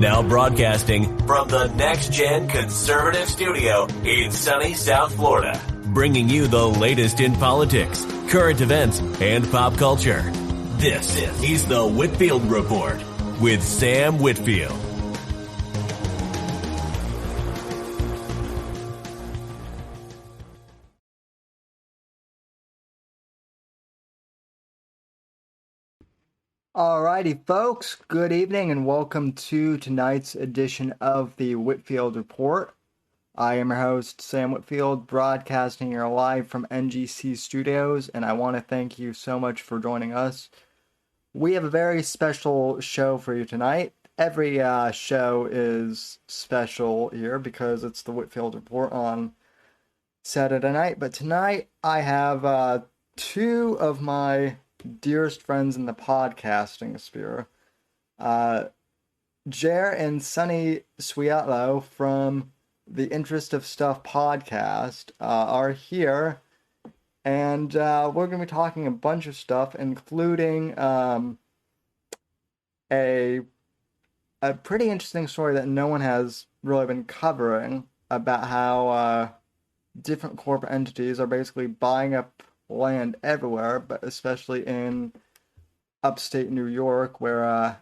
Now broadcasting from the Next Gen Conservative Studio in sunny South Florida, bringing you the latest in politics, current events, and pop culture. This is the Whitfield Report with Sam Whitfield. Alrighty, folks, good evening and welcome to tonight's edition of the Whitfield Report. I am your host, Sam Whitfield, broadcasting here live from NGC Studios, and I want to thank you so much for joining us. We have a very special show for you tonight. Every show is special here because it's the Whitfield Report on Saturday night, but tonight I have two of my dearest friends in the podcasting sphere, Jer and Sunny Swiatlo from the Interest of Stuff podcast are here, and we're going to be talking a bunch of stuff, including a pretty interesting story that no one has really been covering about how different corporate entities are basically buying up land everywhere, but especially in upstate New York, where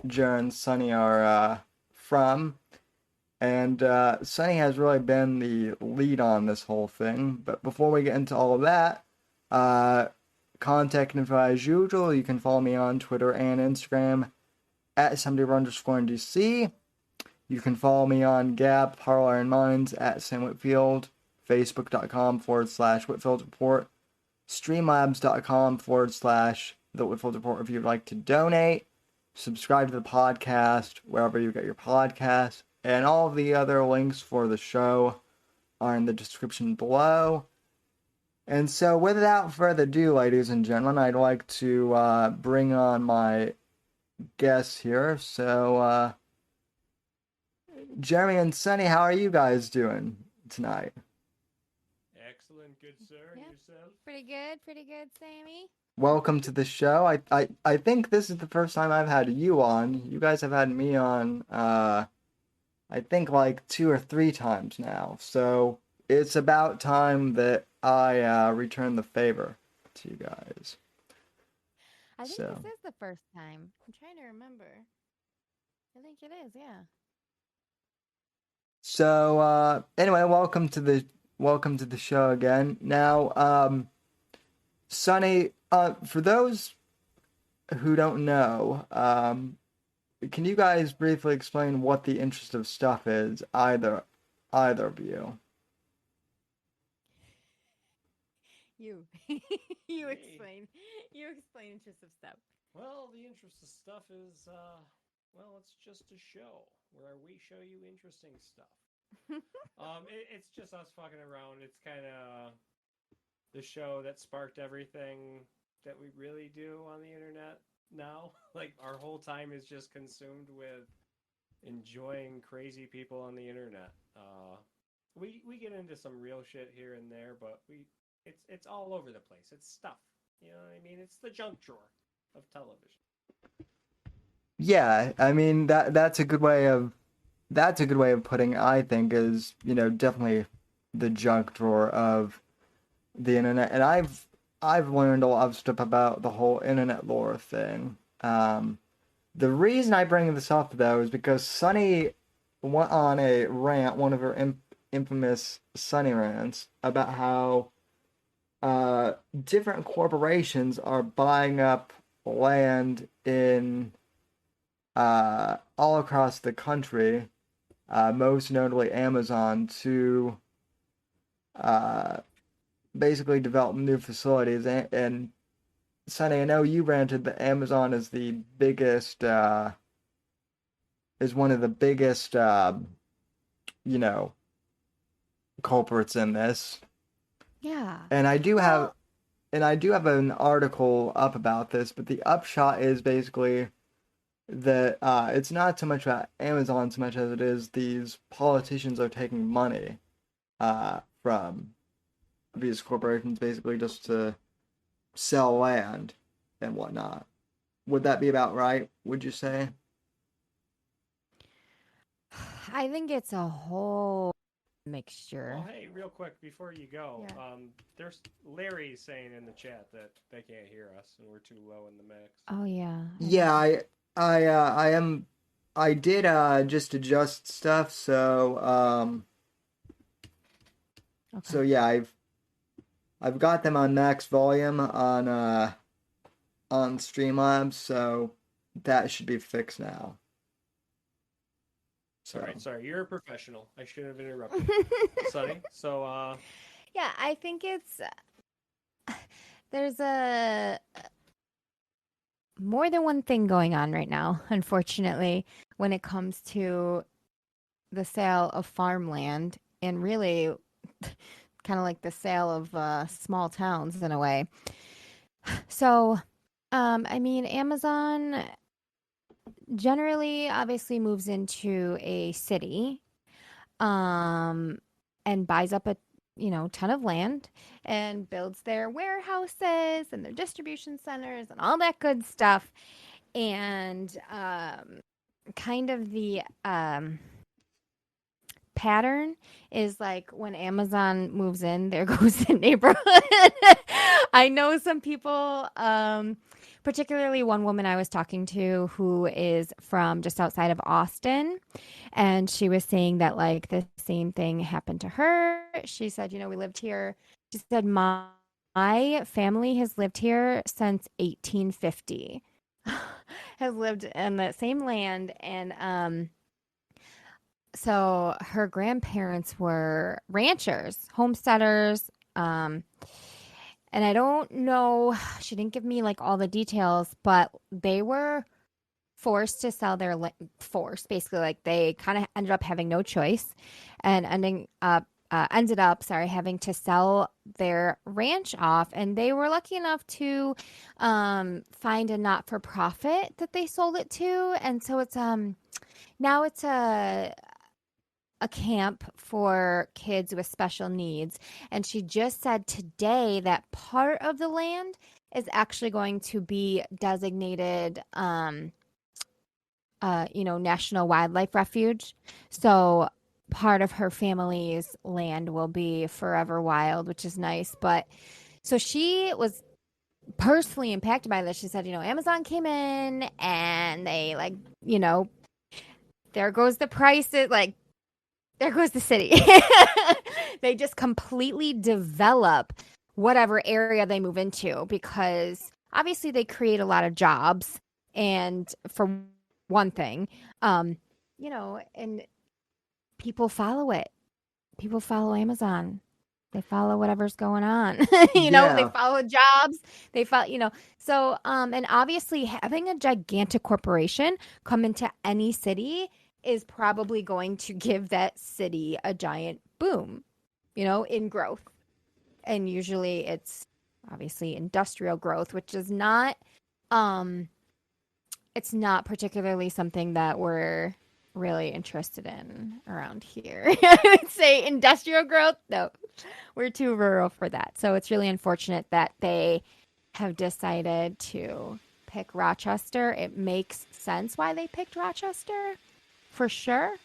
Jer and Sunny are from. And Sunny has really been the lead on this whole thing. But before we get into all of that, contact info as usual. You can follow me on Twitter and Instagram at @SamDeer_NDC. You can follow me on Gab, Parler, and Minds at Sam Whitfield, Facebook.com/Whitfield Report, Streamlabs.com/The Whitfield Report if you'd like to donate. Subscribe to the podcast wherever you get your podcasts, and all of the other links for the show are in the description below. And so without further ado, ladies and gentlemen, I'd like to bring on my guests here. So Jeremy and Sunny, how are you guys doing tonight? Excellent, good sir. Yep. Yourself? Pretty good, Sammy. Welcome to the show. I think this is the first time I've had you on. You guys have had me on, I think like 2 or 3 times now. So it's about time that I return the favor to you guys. I think this is the first time. I'm trying to remember. I think it is, yeah. So anyway, welcome to the show again. Now, Sunny, for those who don't know, can you guys briefly explain what the Interest of Stuff is, either of you? You explain. You explain Interest of Stuff. Well, the Interest of Stuff is, it's just a show where we show you interesting stuff. It's just us fucking around. It's kind of the show that sparked everything that we really do on the internet now. Like, our whole time is just consumed with enjoying crazy people on the internet. We get into some real shit here and there, but it's all over the place. It's stuff. You know what I mean? It's the junk drawer of television. Yeah, I mean that's a good way of putting it, I think, is, definitely the junk drawer of the internet. And I've learned a lot of stuff about the whole internet lore thing. The reason I bring this up, though, is because Sunny went on a rant, one of her infamous Sunny rants, about how different corporations are buying up land in all across the country, most notably Amazon, to basically develop new facilities. And Sunny, I know you ranted that Amazon is the biggest, is one of the biggest, culprits in this. Yeah. And I do have an article up about this, but the upshot is basically that it's not so much about Amazon so much as it is these politicians are taking money from these corporations basically just to sell land and whatnot. Would that be about right, would you say? I think it's a whole mixture. Well, hey, real quick before you go, Yeah. there's Larry saying in the chat that they can't hear us and we're too low in the mix. Oh yeah. Yeah, I did just adjust stuff, so Okay. yeah, I've got them on max volume on Streamlabs, so that should be fixed now. So. All right, sorry, you're a professional. I should have interrupted. Sonny, so Yeah, I think it's there's a more than one thing going on right now, unfortunately, when it comes to the sale of farmland and really kind of like the sale of small towns in a way. So, I mean, Amazon generally obviously moves into a city and buys up a ton of land and builds their warehouses and their distribution centers and all that good stuff. And kind of the pattern is like when Amazon moves in, there goes the neighborhood. I know some people, particularly one woman I was talking to who is from just outside of Austin, and she was saying that like the same thing happened to her. She said, we lived here. She said, my family has lived here since 1850. Has lived in the same land, and so her grandparents were ranchers, homesteaders, and I don't know, she didn't give me like all the details, but they were forced to sell their forced, basically, like they kind of ended up having no choice and ended up having to sell their ranch off, and they were lucky enough to find a not-for-profit that they sold it to, and so it's now it's a camp for kids with special needs. And she just said today that part of the land is actually going to be designated, National Wildlife Refuge. So part of her family's land will be forever wild, which is nice. But so she was personally impacted by this. She said, Amazon came in and they there goes the prices, like, there goes the city. They just completely develop whatever area they move into because obviously they create a lot of jobs. And for one thing, and people follow it. People follow Amazon. They follow whatever's going on. They follow jobs. They follow, so, and obviously having a gigantic corporation come into any city is probably going to give that city a giant boom, in growth. And usually it's obviously industrial growth, which is not, it's not particularly something that we're really interested in around here. I would say industrial growth, no, we're too rural for that. So it's really unfortunate that they have decided to pick Rochester. It makes sense why they picked Rochester, for sure.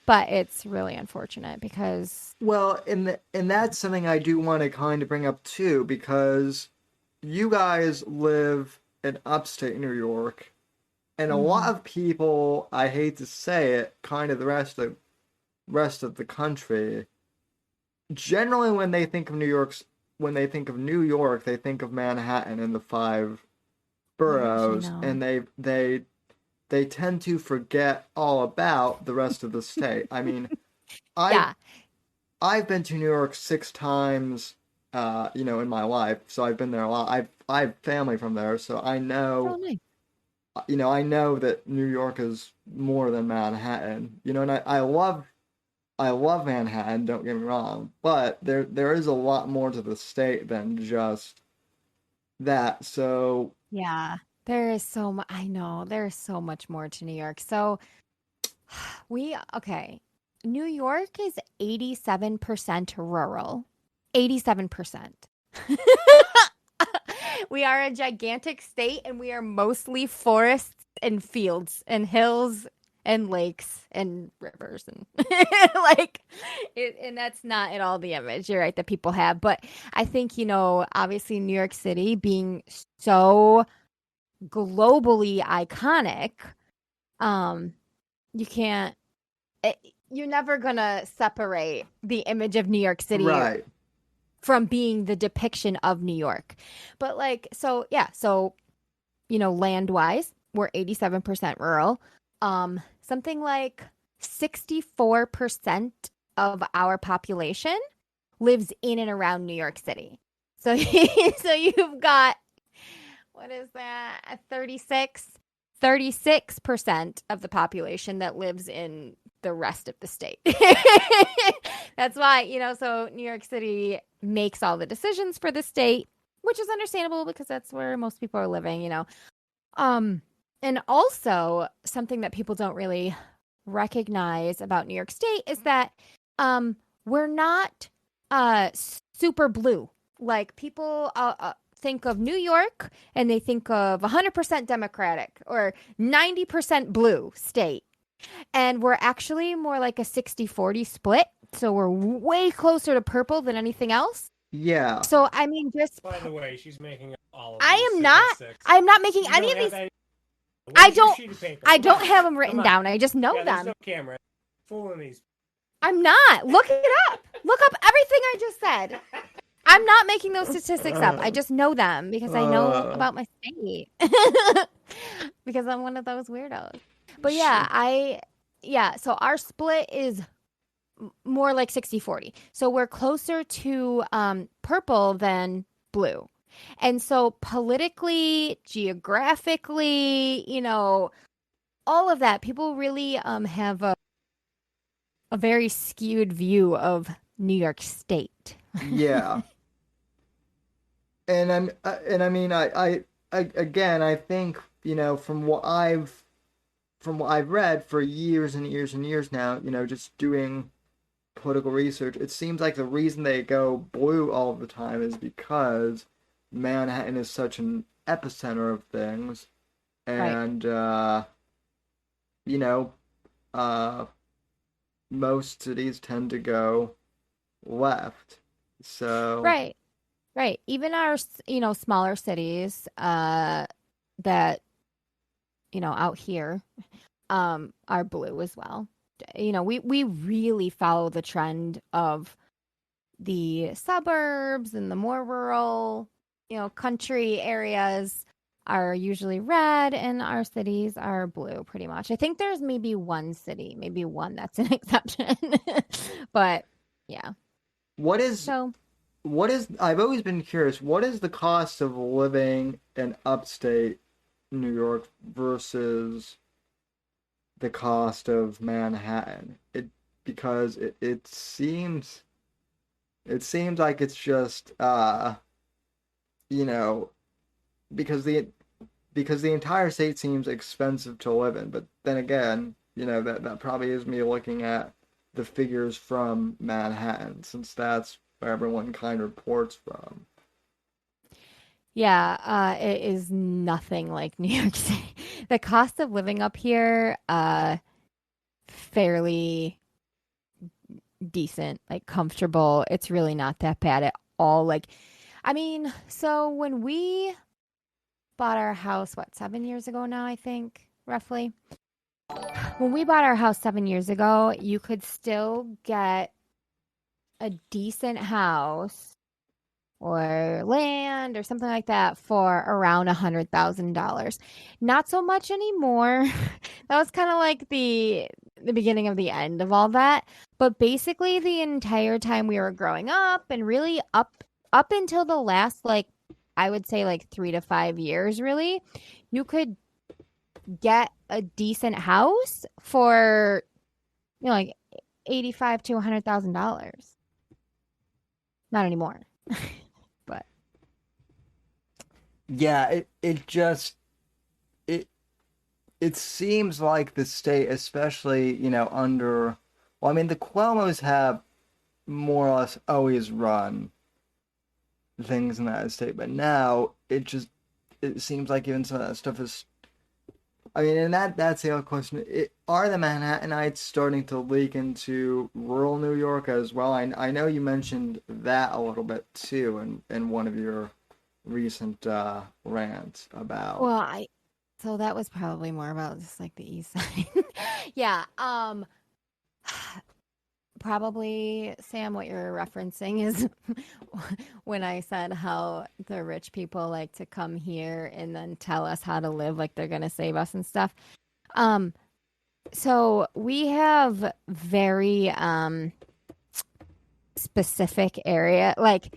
But it's really unfortunate because... Well, and that's something I do want to kind of bring up too, because you guys live in upstate New York, and a lot of people, I hate to say it, kind of the rest of the country, generally when they think of New York, they think of Manhattan and the five boroughs, and they tend to forget all about the rest of the state. I mean, I've been to New York 6 times, in my life, so I've been there a lot. I have family from there, so I know, I know that New York is more than Manhattan, and I love Manhattan, don't get me wrong, but there is a lot more to the state than just that. So yeah, there is so much. I know there's so much more to New York. So New York is 87% rural. 87%. We are a gigantic state and we are mostly forests and fields and hills and lakes and rivers and and that's not at all the image, you're right, that people have. But I think, obviously New York City being so globally iconic, you can't, you're never gonna separate the image of New York City Right. from being the depiction of New York. But land wise, we're 87% rural. Something like 64% of our population lives in and around New York City. So, so you've got, what is that? 36% of the population that lives in the rest of the state. That's why, so New York City makes all the decisions for the state, which is understandable because that's where most people are living, And also something that people don't really recognize about New York State is that we're not super blue. Like people think of New York and they think of 100% Democratic or 90% blue state. And we're actually more like a 60-40 split. So we're way closer to purple than anything else. Yeah. So, I mean, just... By the way, she's making up all of I'm not making any of these... I don't have them written down. I just know them. There's no camera. Fooling these. I'm not. Look it up. Look up everything I just said. I'm not making those statistics up. I just know them because I know about my state. Because I'm one of those weirdos. But so our split is more like 60-40. So we're closer to purple than blue. And so politically, geographically, all of that, people really have a very skewed view of New York State. Yeah. And I mean, I think, from what I've read for years and years and years now, just doing political research, it seems like the reason they go blue all the time is because Manhattan is such an epicenter of things, and most cities tend to go left. So right. Even our smaller cities that out here are blue as well. We really follow the trend of the suburbs and the more rural, country areas are usually red and our cities are blue pretty much. I think there's maybe one that's an exception. But yeah. I've always been curious, what is the cost of living in upstate New York versus the cost of Manhattan? Because it seems like it's just because the entire state seems expensive to live in. But then again, that probably is me looking at the figures from Manhattan, since that's where everyone kind of reports from. Yeah, it is nothing like New York City. The cost of living up here, fairly decent, like comfortable. It's really not that bad at all. So when we bought our house, 7 years ago now, I think, roughly. When we bought our house 7 years ago, you could still get a decent house or land or something like that for around $100,000. Not so much anymore. That was kind of like the beginning of the end of all that. But basically the entire time we were growing up and really up until the last, I would say 3 to 5 years, really, you could get a decent house for $85,000 to $100,000. Not anymore. But yeah, it seems like the state, especially under, well, I mean, the Cuomos have more or less always run things in that state, but now it seems like even some of that stuff is I mean, and that's the other question. Are the Manhattanites starting to leak into rural New York as well? I know you mentioned that a little bit too in one of your recent rants about. Well, so that was probably more about just like the east side. Yeah, probably Sam, what you're referencing is when I said how the rich people like to come here and then tell us how to live, like they're gonna save us and stuff. Um, so we have very specific area, like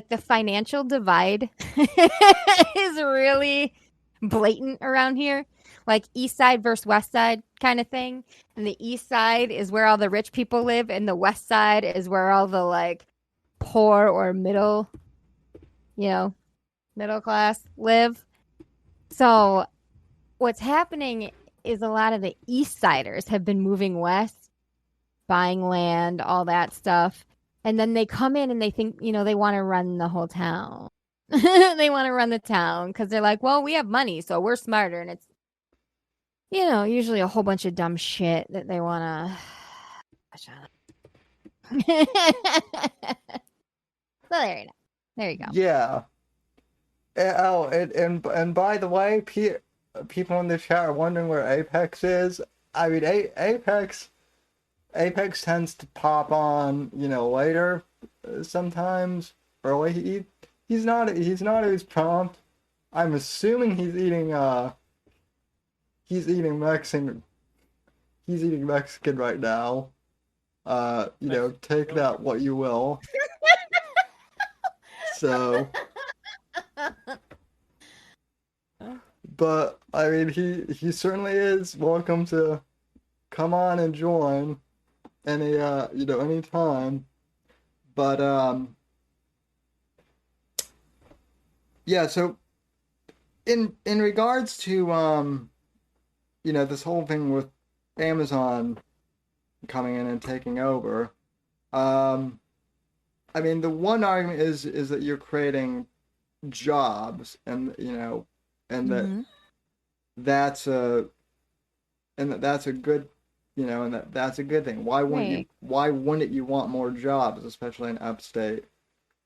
the financial divide is really blatant around here, like east side versus west side kind of thing. And the east side is where all the rich people live, and the west side is where all the like poor or middle class live. So what's happening is a lot of the east siders have been moving west, buying land, all that stuff. And then they come in and they think, they want to run the whole town. They want to run the town because they're like, well, we have money, so we're smarter. And it's, usually a whole bunch of dumb shit that they want to. So there you go. There you go. Yeah. Oh, and by the way, people in the chat are wondering where Apex is. I mean, Apex tends to pop on, later sometimes, or he's not as prompt. I'm assuming he's eating Mexican. He's eating Mexican right now. Take that what you will. So, but I mean, he certainly is welcome to come on and join anytime. But yeah. So in regards to this whole thing with Amazon coming in and taking over, I mean, the one argument is that you're creating jobs, and Mm-hmm. that's a that's a good that's a good thing. Right. Why wouldn't you want more jobs, especially in upstate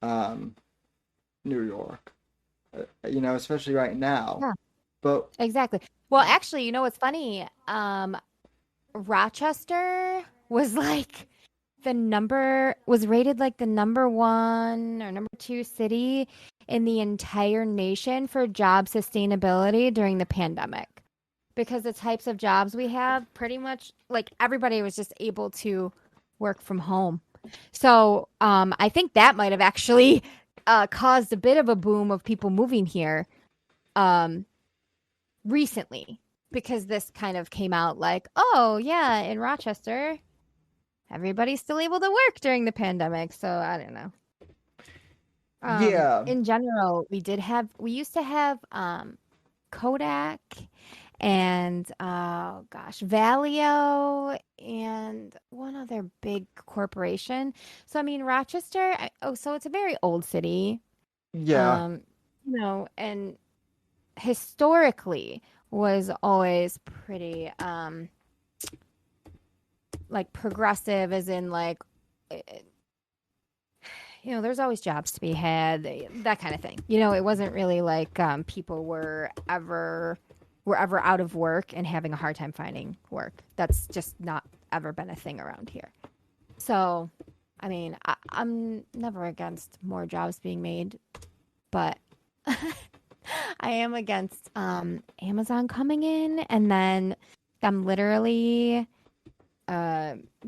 New York? Especially right now. Yeah. But Exactly. Well, actually, what's funny? Rochester was was rated like the number 1 or number 2 city in the entire nation for job sustainability during the pandemic. Because the types of jobs we have, pretty much like everybody was just able to work from home. So I think that might have actually caused a bit of a boom of people moving here recently, because this kind of came out like, oh yeah, in Rochester, everybody's still able to work during the pandemic. So I don't know. yeah, In general, we used to have Kodak and oh gosh, Valio and one other big corporation. So I mean, Rochester. So it's a very old city. yeah, And historically was always pretty like progressive, as in like there's always jobs to be had, that kind of thing. It wasn't really like people were ever out of work and having a hard time finding work. That's just not ever been a thing around here. So I mean, I'm never against more jobs being made, but I am against Amazon coming in and then them literally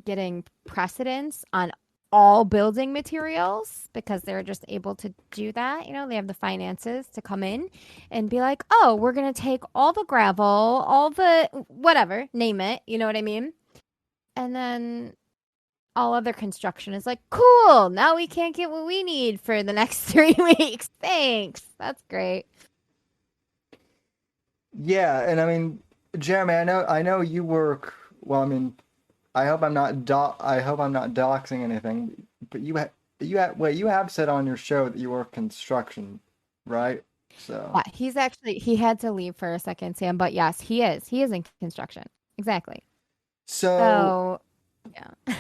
getting precedence on all building materials because they're just able to do that. They have the finances to come in and be like, oh, we're going to take all the gravel, all the whatever, name it. You know what I mean? And then all other construction is like, cool, now we can't get what we need for the next 3 weeks. Thanks. That's great. yeah. And I mean, Jeremy, I know you work. Well, I mean, I hope I'm not doxing anything. But you have said on your show that you work construction, right? So Yeah, he had to leave for a second, Sam, but yes, he is. He is in construction. Exactly. so So, yeah.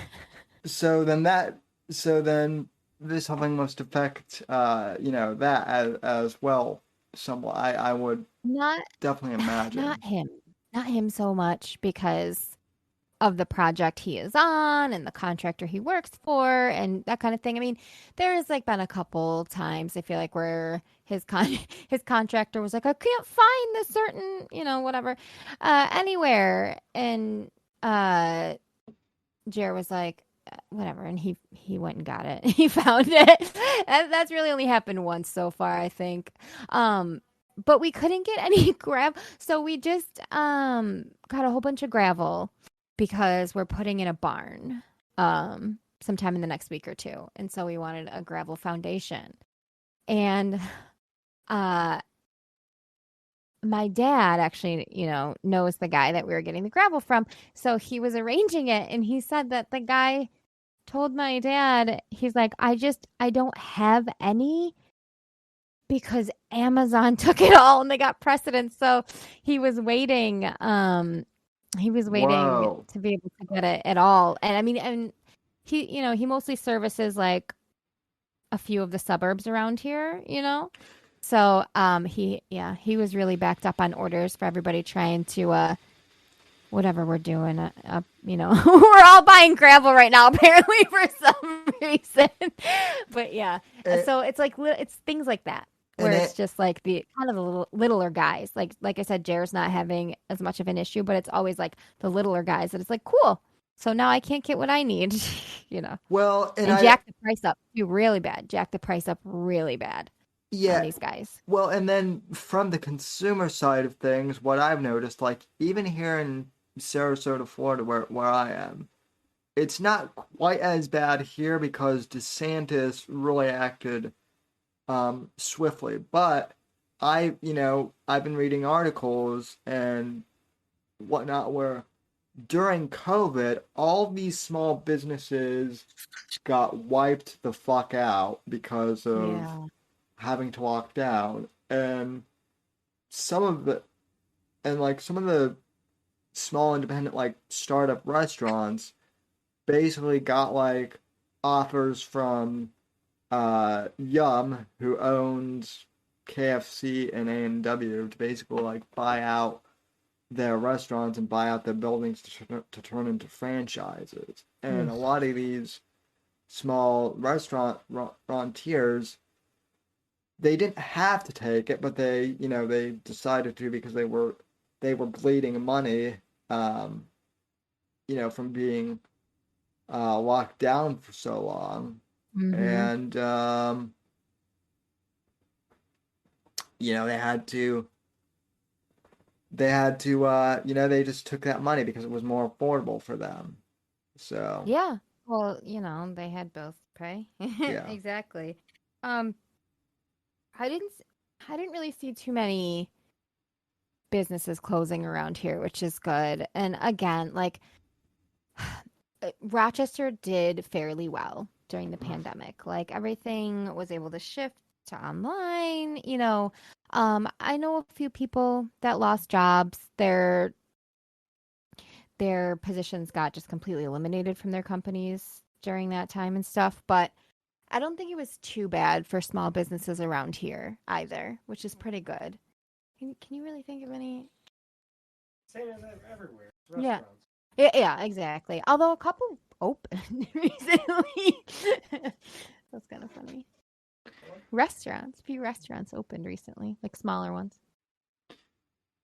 so then that so then this whole thing must affect that as well somewhat. I would Not definitely imagine. not him. Not him so much because of the project he is on and the contractor he works for and that kind of thing. I mean, there has like been a couple times I feel like where his contractor was like, I can't find this certain, whatever, anywhere. And Jer was like, whatever, and he went and got it. He found it. That's really only happened once so far, I think. But we couldn't get any gravel, so we just got a whole bunch of gravel because we're putting in a barn sometime in the next week or two, and so we wanted a gravel foundation. And uh my dad actually, knows the guy that we were getting the gravel from. So he was arranging it and he said that the guy told my dad, he's like, I don't have any because Amazon took it all and they got precedence. So he was waiting, Whoa. to be able to get it at all. And I mean, and he mostly services like a few of the suburbs around here. So he was really backed up on orders for everybody trying to whatever we're doing. We're all buying gravel right now apparently for some reason. But yeah, And, so it's like it's things like that where and it's it just like the kind of the littler guys. Like I said, Jared's not having as much of an issue, but it's always like the littler guys that it's like cool. So now I can't get what I need, well, and And I jack the price up too, really bad. Jack the price up really bad on yeah, these guys. well, and then from the consumer side of things, what I've noticed, like even here in Sarasota, Florida, where I am, it's not quite as bad here because DeSantis really acted swiftly. But I've been reading articles and whatnot where during COVID, all these small businesses got wiped the fuck out because of Yeah. having to lock down, and some of the some of the small independent like startup restaurants basically got like offers from Yum, who owns KFC and A&W, to basically like buy out their restaurants and buy out their buildings to turn into franchises. And Mm. a lot of these small restaurateurs, they didn't have to take it, but they decided to because they were bleeding money, um, from being locked down for so long, Mm-hmm. and they had to they just took that money because it was more affordable for them. So Yeah. Well, they had both pay. yeah. Exactly. Um, I didn't s- I didn't really see too many businesses closing around here, which is good. And again, like Rochester did fairly well during the pandemic. Like everything was able to shift to online. I know a few people that lost jobs. Their positions got just completely eliminated from their companies during that time and stuff. But I don't think it was too bad for small businesses around here either, which is pretty good. Can you really think of any? Same as everywhere. Yeah. Restaurants. Yeah, exactly. Although a couple opened recently. That's kind of funny. Restaurants, a few restaurants opened recently, like smaller ones.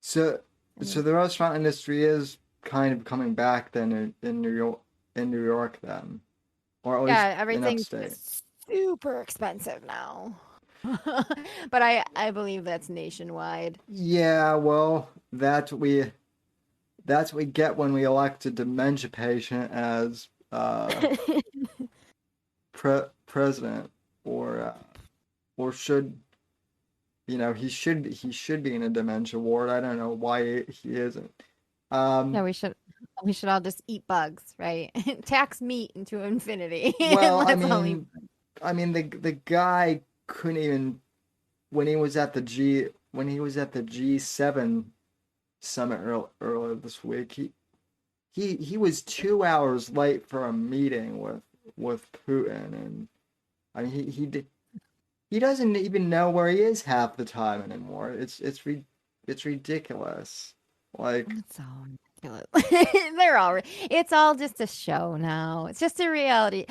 So I so mean, the restaurant industry is kind of coming back then in New York then, or at least yeah, in everything's upstate. just super expensive now. But I believe that's nationwide. Yeah, well, that's what we get when we elect a dementia patient as president, or should he should be in a dementia ward. I don't know why he isn't. Yeah, Um, we should all just eat bugs, right? Tax meat into infinity. well, I Let's all eat. mean, the guy couldn't even when he was at the G7 summit earlier this week, he was 2 hours late for a meeting with Putin, and I mean he doesn't even know where he is half the time anymore. It's ridiculous. Like, It's all ridiculous. It's all just a show now. It's just a reality.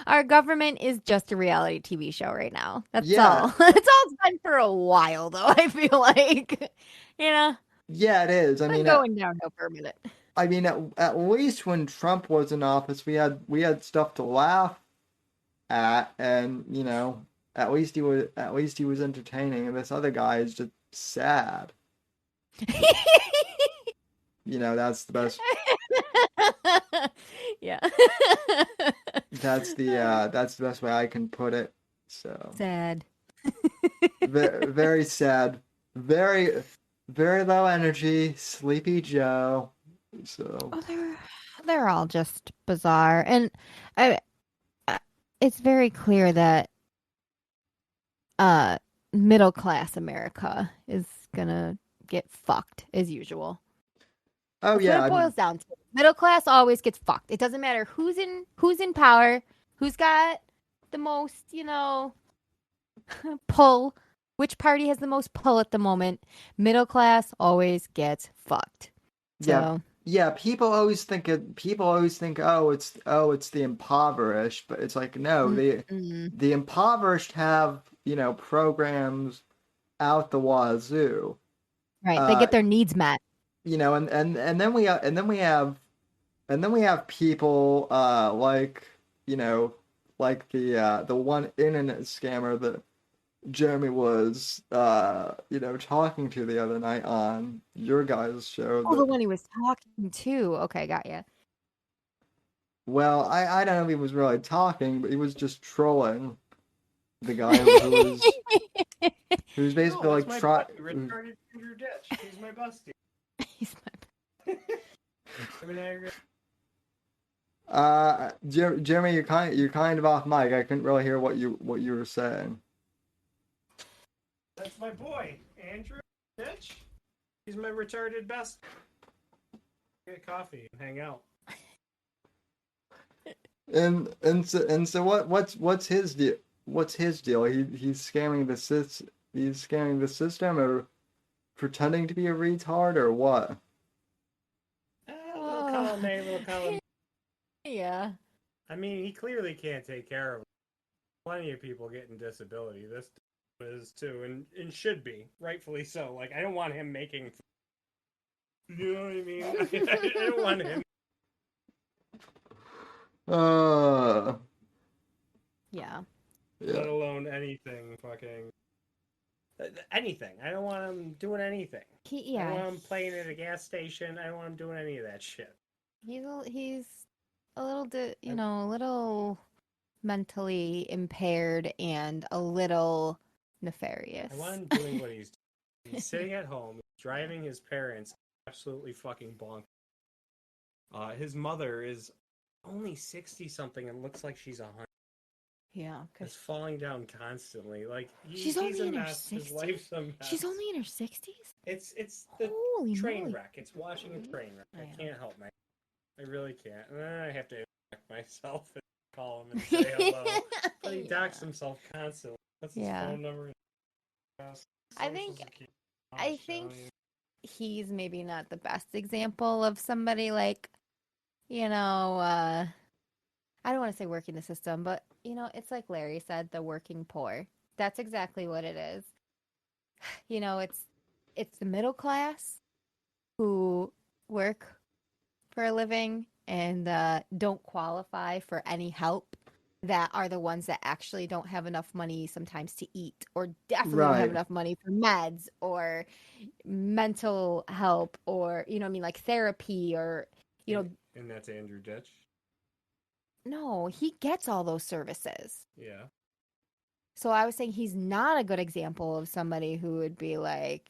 Our government is just a reality TV show right now. That's yeah, all. It's all been for a while, though. I feel like, you know, yeah, it is. I it's mean, going downhill for a minute. at least when Trump was in office, we had stuff to laugh at, and at least he was entertaining, and this other guy is just sad. That's the best. Yeah. That's the best way I can put it. So Sad. very sad, very very low energy, sleepy Joe. So Oh, they're all just bizarre, and I, it's very clear that middle class America is gonna get fucked as usual. oh That's yeah, what it boils down to. Middle class always gets fucked. It doesn't matter who's in power, who's got the most, pull, which party has the most pull at the moment. Middle class always gets fucked. yeah, So, yeah. People always think, it's the impoverished, but it's like, no, the impoverished have programs out the wazoo. right, they Uh, get their needs met. and then we have people like the one internet scammer that Jeremy was talking to the other night on your guys' show. Oh, the one he was talking to. Okay, got you. Well, I don't know if he was really talking, but he was just trolling the guy who's basically No, like that's my try. buddy, retarded Andrew Ditch. He's my busty. He's my I mean, I agree. Jeremy, you're kind of off mic. I couldn't really hear what you were saying. That's my boy, Andrew Ditch. He's my retarded best. Get coffee and hang out. And so what's his deal? What's his deal? He's scamming the system, or pretending to be a retard, or what? Little column A, little column B. Yeah. I mean, he clearly can't take care of it. Plenty of people getting disability. This is too, and should be, rightfully so. Like, I don't want him making. You know what I mean? I don't want him. Yeah. Let alone anything fucking. Anything. I don't want him doing anything. I don't want him playing at a gas station. I don't want him doing any of that shit. He's a little a little mentally impaired and a little nefarious. I want him doing what he's doing. He's sitting at home, driving his parents absolutely fucking bonkers. His mother is only 60-something and looks like she's 100. Yeah, Just falling down constantly. Like she's he's only a in her mess. His 60s. life's a mess. She's only in her 60s. It's the Holy train moly. wreck. It's watching a train wreck. Yeah. I can't help myself. I really can't. And then I have to myself and call him and say hello. But he docks himself constantly. What's his phone number? I think he's maybe not the best example of somebody like, I don't want to say working the system, but it's like Larry said, the working poor. That's exactly what it is. It's the middle class who work for a living and don't qualify for any help, that are the ones that actually don't have enough money sometimes to eat, or definitely don't have enough money for meds or mental help, or like therapy, or And that's Andrew Ditch. No, he gets all those services. Yeah. So I was saying he's not a good example of somebody who would be like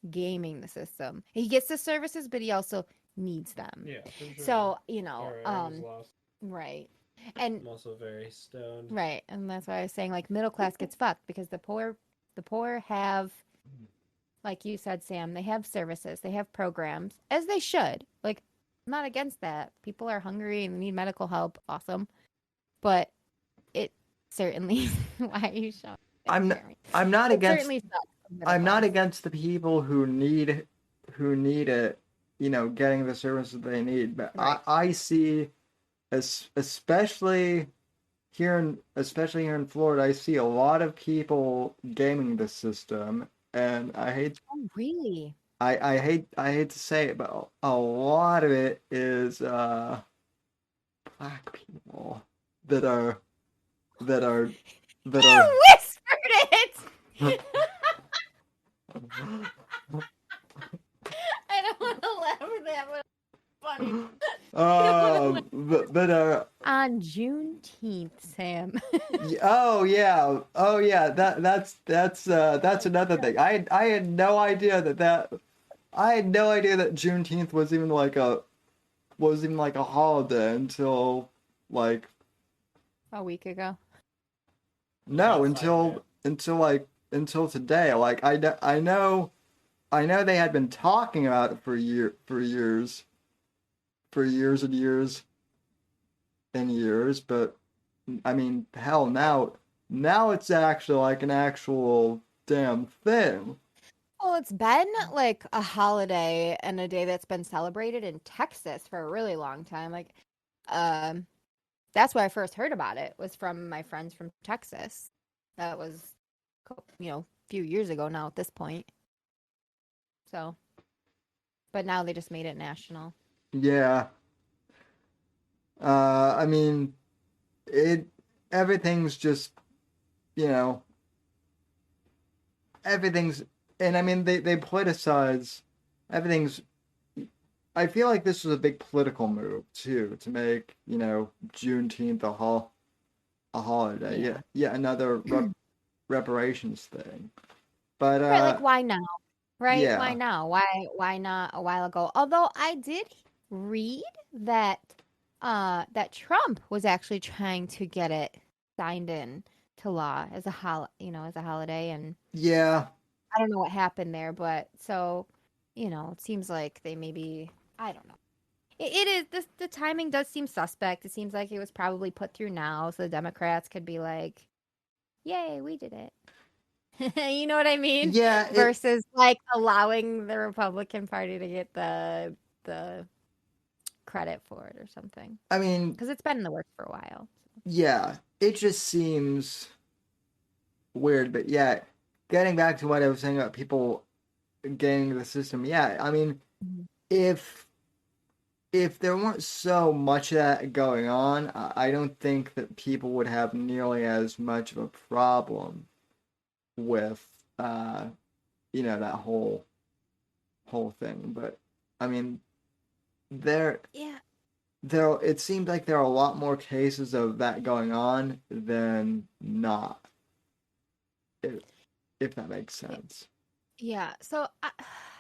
gaming the system. He gets the services, but he also needs them. Yeah, for sure. So, right. And I'm also very stoned. right. And that's why I was saying like middle class gets fucked, because the poor The poor have, like you said, Sam, they have services, they have programs, as they should. Like, I'm not against that. People are hungry and need medical help. Awesome. But it certainly, why are you showing? I'm not It against certainly sucks. for I'm not middle against the people who need it, getting the services they need. But Right. I see, especially especially here in Florida, I see a lot of people gaming the system, and Oh, really? I hate to say it, but a lot of it is black people that are that are that are You whispered it! I don't want to laugh at that, but it's funny. but On Juneteenth, Sam. oh yeah, that's another thing. I had no idea I had no idea that Juneteenth was even like a holiday until like A week ago. no That's like until today. Like I know they had been talking about it for years and years and years, but I mean, hell, now it's actually like an actual damn thing. Well, it's been like a holiday and a day that's been celebrated in Texas for a really long time. Like, um, that's where I first heard about it was from my friends from Texas. That was, a few years ago now at this point. So, but now they just made it national. Yeah. I mean, it everything's just, you know, everything's and I mean they politicize everything's I feel like this was a big political move too to make, Juneteenth a holiday. Yeah. Yeah, yeah, another reparations thing. But Right, like why now? Right? Why yeah. now? Why not a while ago? Although I did read that that Trump was actually trying to get it signed in to law as a as a holiday, and Yeah. I don't know what happened there, but so, it seems like they maybe, I don't know. It is the timing does seem suspect. It seems like it was probably put through now so the Democrats could be like, "Yay, we did it." You know what I mean? Yeah, Versus like allowing the Republican Party to get the credit for it or something. I mean, Because it's been in the works for a while. yeah, it just seems weird, but yeah, getting back to what I was saying about people gaining the system, yeah, I mean, Mhm. if there weren't so much of that going on, I don't think that people would have nearly as much of a problem with that whole thing. But I mean, there Yeah. it seems like there are a lot more cases of that going on than not. If, if that makes sense. Yeah. So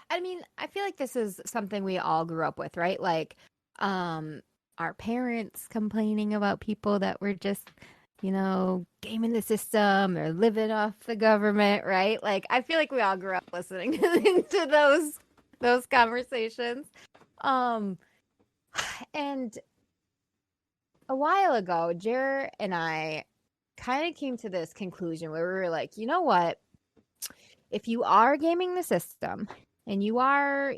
I mean, I feel like this is something we all grew up with, right? Like our parents complaining about people that were just, gaming the system or living off the government, right? Like I feel like we all grew up listening to those conversations. Um and a while ago, Jer and I kind of came to this conclusion where we were like, you know what? If you are gaming the system and you are,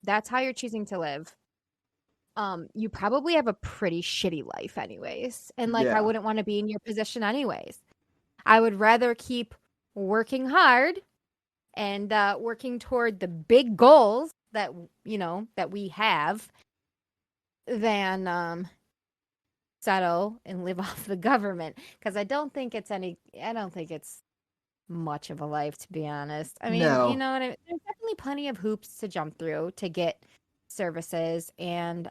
that's how you're choosing to live, you probably have a pretty shitty life anyways. And like I Yeah. wouldn't want to be in your position anyways. I would rather keep working hard and working toward the big goals that that we have than settle and live off the government because I don't think it's much of a life, to be honest. I mean, you No. know what I mean? There's definitely plenty of hoops to jump through to get services, and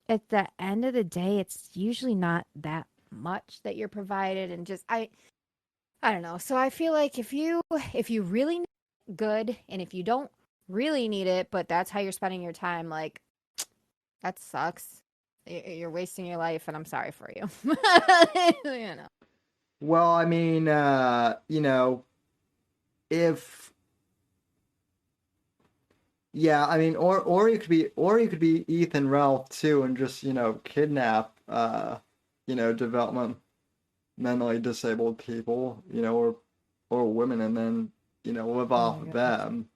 at the end of the day, it's usually not that much that you're provided, and just I don't know. So I feel like if you really need it, good, and if you don't really need it, but that's how you're spending your time, like that sucks. You're wasting your life, and I'm sorry for you. you know. Well, I mean, if yeah, I mean, or you could be Ethan Ralph too, and just kidnap developmentally disabled people, or women, and then live Oh off my of goodness. them,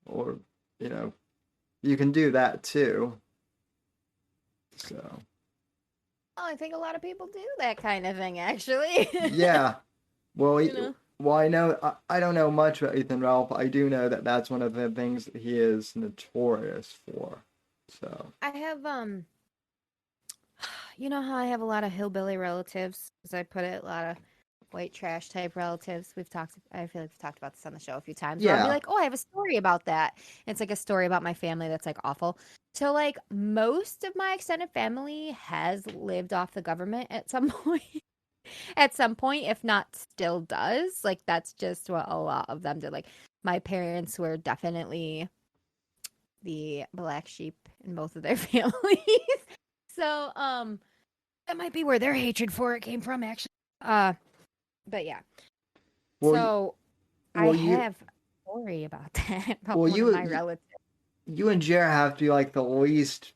or you know you can do that too. So Oh, I think a lot of people do that kind of thing, actually. yeah, well, You know, I know I don't know much about Ethan Ralph. I do know that that's one of the things that he is notorious for. So I have you know how I have a lot of hillbilly relatives, as I put it, a lot of white trash type relatives. I feel like we've talked about this on the show a few times, where I'll be yeah, like, oh, I have a story about that. It's like a story about my family that's like awful. So, like, most of my extended family has lived off the government at some point. At some point, if not still does. Like, that's just what a lot of them did. Like, my parents were definitely the black sheep in both of their families. So, that might be where their hatred for it came from, actually. Uh, but yeah. well, So I well, you, have a story about that, about well, one of my you, relatives. you and Jer have to be like the least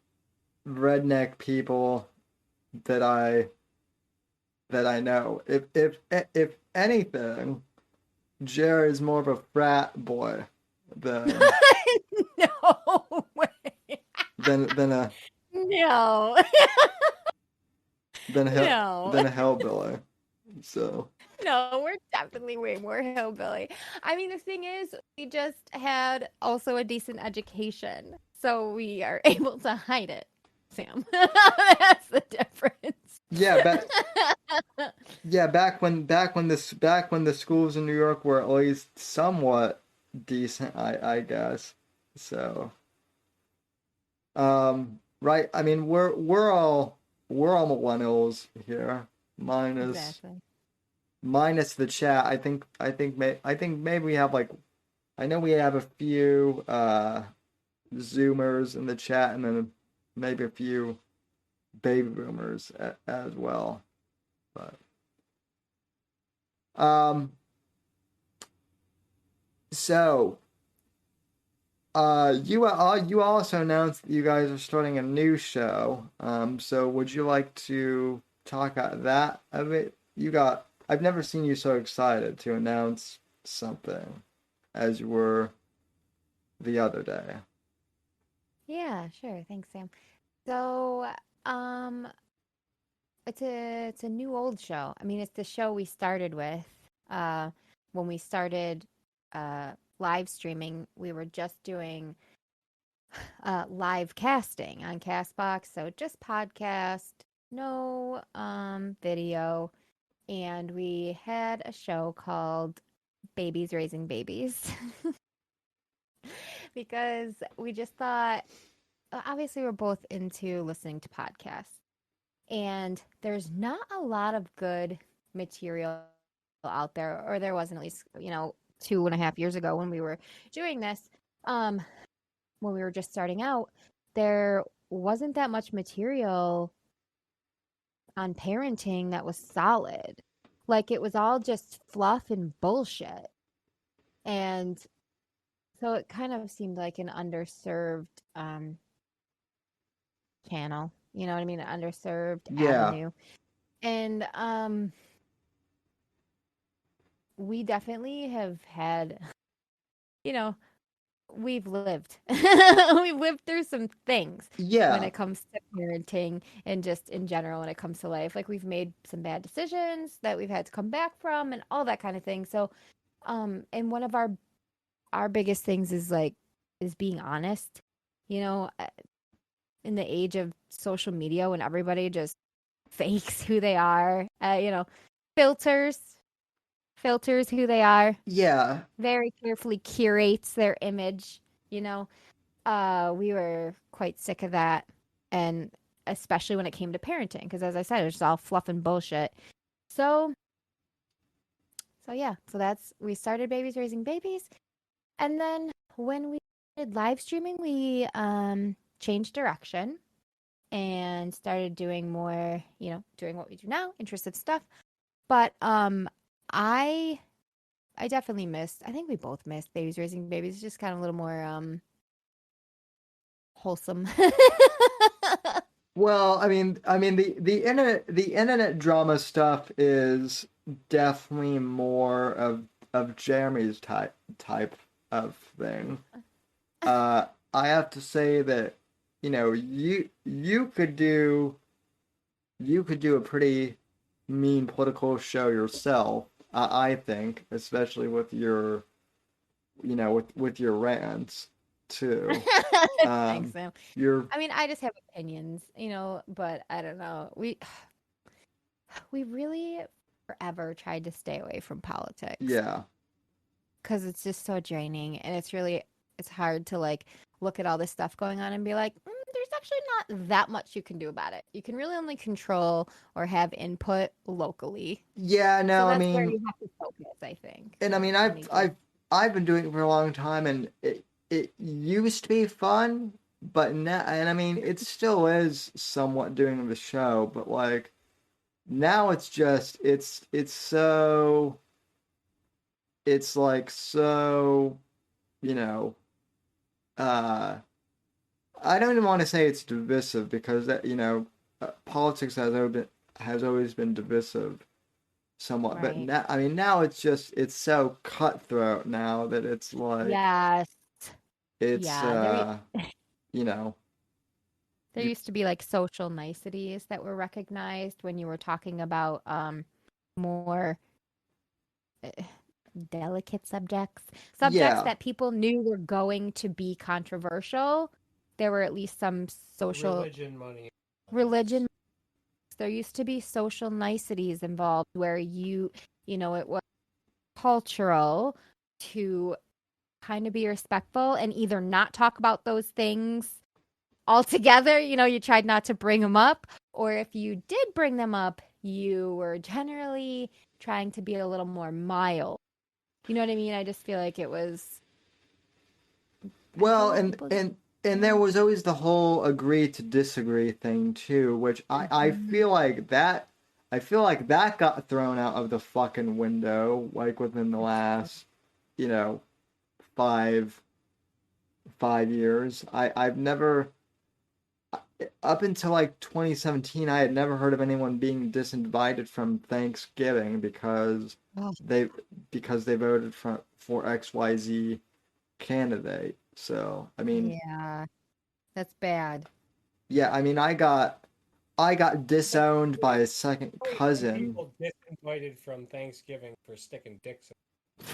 redneck people that I know. If anything, Jer is more of a frat boy than No way. than a No. than a No. than a hellbilly. So No, we're definitely way more hillbilly. I mean, the thing is, we just had also a decent education, so we are able to hide it, Sam. That's the difference. yeah, back when the schools in New York were at least somewhat decent, I guess. So right. I mean, we're all millennials here, minus Exactly. minus the chat. I think maybe we have like I know we have a few Zoomers in the chat, and then maybe a few baby boomers as well. But um, so you also announced that you guys are starting a new show. So would you like to talk about that a bit? I've never seen you so excited to announce something as you were the other day. Yeah, sure. Thanks, Sam. So, um, it's a new old show. I mean, it's the show we started with. Uh, when we started live streaming, we were just doing live casting on Castbox, so just podcast, no video, and we had a show called Babies Raising Babies because we just thought obviously we're both into listening to podcasts. And there's not a lot of good material out there, or there wasn't at least, 2.5 years ago when we were doing this. Um, when we were just starting out, there wasn't that much material on parenting that was solid. Like it was all just fluff and bullshit. And so it kind of seemed like an underserved channel. You know what I mean? An underserved Yeah, avenue. And we definitely have had, you know, we've lived. We've lived through some things when yeah, it comes to parenting and just in general when it comes to life. Like we've made some bad decisions that we've had to come back from and all that kind of thing. So, and one of our biggest things is being honest. You know, in the age of social media when everybody just fakes who they are, filters filters who they are, yeah, very carefully curates their image, you know. We were quite sick of that, and especially when it came to parenting, because as I said, it was just all fluff and bullshit. So, so yeah, so that's we started Babies Raising Babies, and then when we did live streaming, we changed direction and started doing more, doing what we do now, intrusive stuff. But I definitely missed. I think we both missed Babies Raising Babies. It's just kind of a little more wholesome. Well, the internet drama stuff is definitely more of Jeremy's type of thing. I have to say that, you could do a pretty mean political show yourself. I think, especially with your with your rants too. Thanks, Um, Sam. you're I mean, I just have opinions, but I don't know. We really forever tried to stay away from politics yeah. because it's just so draining, and it's hard to like look at all this stuff going on and be like, there's actually not that much you can do about it. You can really only control or have input locally. Yeah, So no, I that's where mean, you have to focus, I think. and I mean, You I've need to. I've I've been doing it for a long time, and it used to be fun, but now, and I mean, it still is somewhat doing the show, but like now it's so it's like so you know uh I don't even want to say it's divisive because that politics has always been divisive somewhat, but Right. now I mean now it's so cutthroat now that it's like Yes. it's Yeah. you know There you used to be like social niceties that were recognized when you were talking about more uh, delicate subjects yeah that people knew were going to be controversial. There were at least some social Religion, money, religion. politics. There used to be social niceties involved where it was cultural to kind of be respectful and either not talk about those things altogether. You tried not to bring them up, or if you did bring them up, you were generally trying to be a little more mild. You know what I mean? I just feel like I feel well like and people just, and and there yeah. was always the whole agree to disagree thing too, which I Mhm. feel like that got thrown out of the fucking window like within the last you know five 5 years. I've never up until like 2017, I had never heard of anyone being disinvited from Thanksgiving Oh, they they voted for XYZ candidate. So, I mean, yeah, that's bad. yeah, I mean, I got disowned by a second Always been cousin. people disinvited from Thanksgiving for sticking dicks in.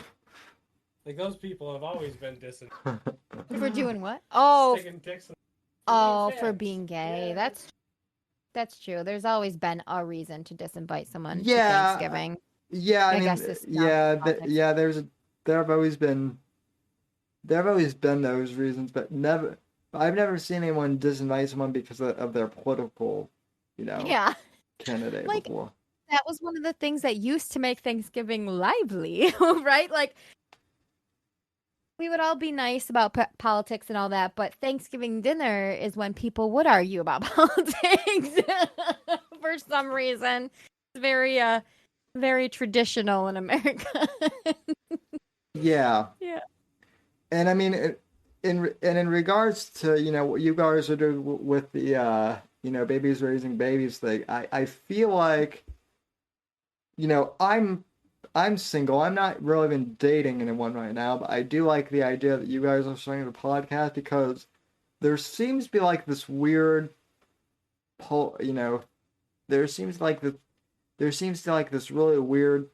Like those people have always been For doing what? Oh, sticking dicks in for being for fags. being gay. Yeah, That's true. There's always been a reason to disinvite someone to Yeah, Thanksgiving. yeah, I I mean, guess this sounds yeah, politics. yeah, there have always been there have always been those reasons, but I've never seen anyone disinvite someone because of their political, you know, Yeah. candidate Like before. that was one of the things that used to make Thanksgiving lively, right? Like we would all be nice about politics and all that, but Thanksgiving dinner is when people would argue about politics for some reason. It's very traditional in America. Yeah, Yeah. and I mean, in regards to what you guys are doing with the babies raising babies thing, I feel like I'm single. I'm not really even dating anyone right now, but I do like the idea that you guys are starting a podcast because there seems to be like this weird pull. There seems like the there seems to like this really weird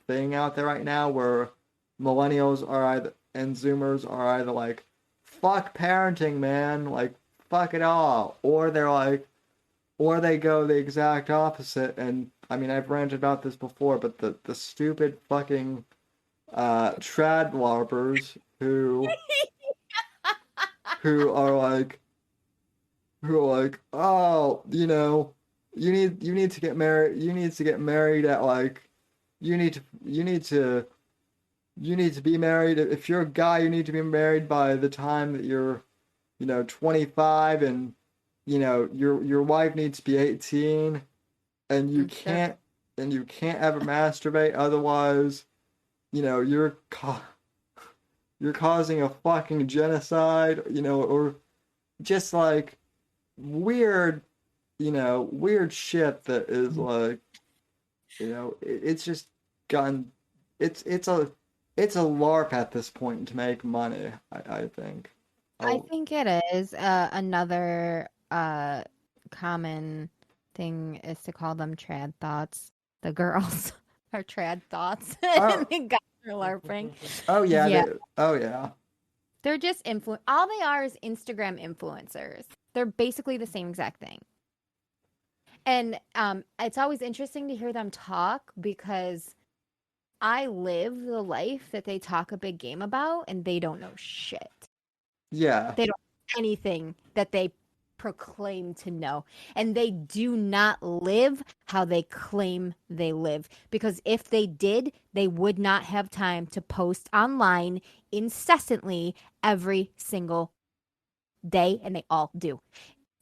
thing out there right now where millennials are either and Zoomers are either like, fuck parenting, man, like fuck it all, or they go the exact opposite. And I mean, I've ranted about this before, but the stupid fucking trad larpers who are like oh, you need to get married. You need to get married at like you need to be married. If you're a guy, you need to be married by the time that you're 25, and your wife needs to be 18, and you I'm sure. can't and you can't ever masturbate, otherwise, you're you're causing a fucking genocide, or just like weird, weird shit that is like, it's just gotten, it's a LARP at this point to make money, I think. I Oh, think it is. Another common thing is to call them trad thoughts. The girls are trad thoughts, and oh, the guys are LARPing. oh yeah, Yeah, oh yeah. they're just all they are is Instagram influencers. They're basically the same exact thing. And it's always interesting to hear them talk because I live the life that they talk a big game about, and they don't know shit. Yeah. They don't know anything that they proclaim to know. And they do not live how they claim they live. Because if they did, they would not have time to post online incessantly every single day, and they all do.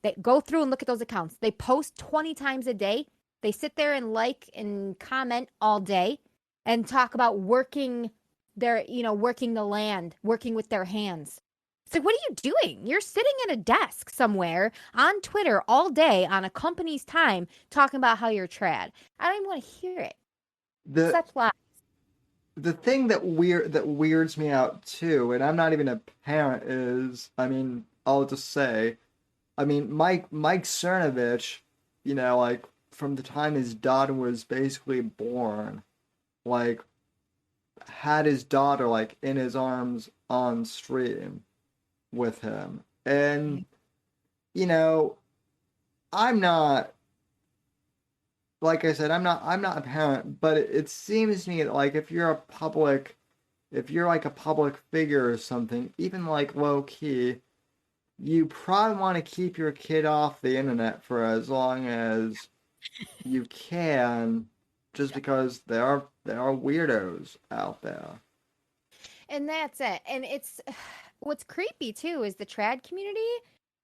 They go through and look at those accounts. They post 20 times a day. They sit there and like and comment all day and talk about working working the land, working with their hands. It's like, what are you doing? You're sitting at a desk somewhere on Twitter all day on a company's time talking about how you're trad. I don't even want to hear it. The Such lies. the thing that weirds me out too, and I'm not even a parent, is, I mean, I'll just say, I mean, Mike Cernovich, like from the time his daughter was basically born, like had his daughter like in his arms on stream with him. And you know, I'm not, like I said, I'm not a parent, but it seems to me that like if you're like a public figure or something, even like low key, you probably want to keep your kid off the internet for as long as you can, just because there are weirdos out there. And that's it. And it's what's creepy too is the trad community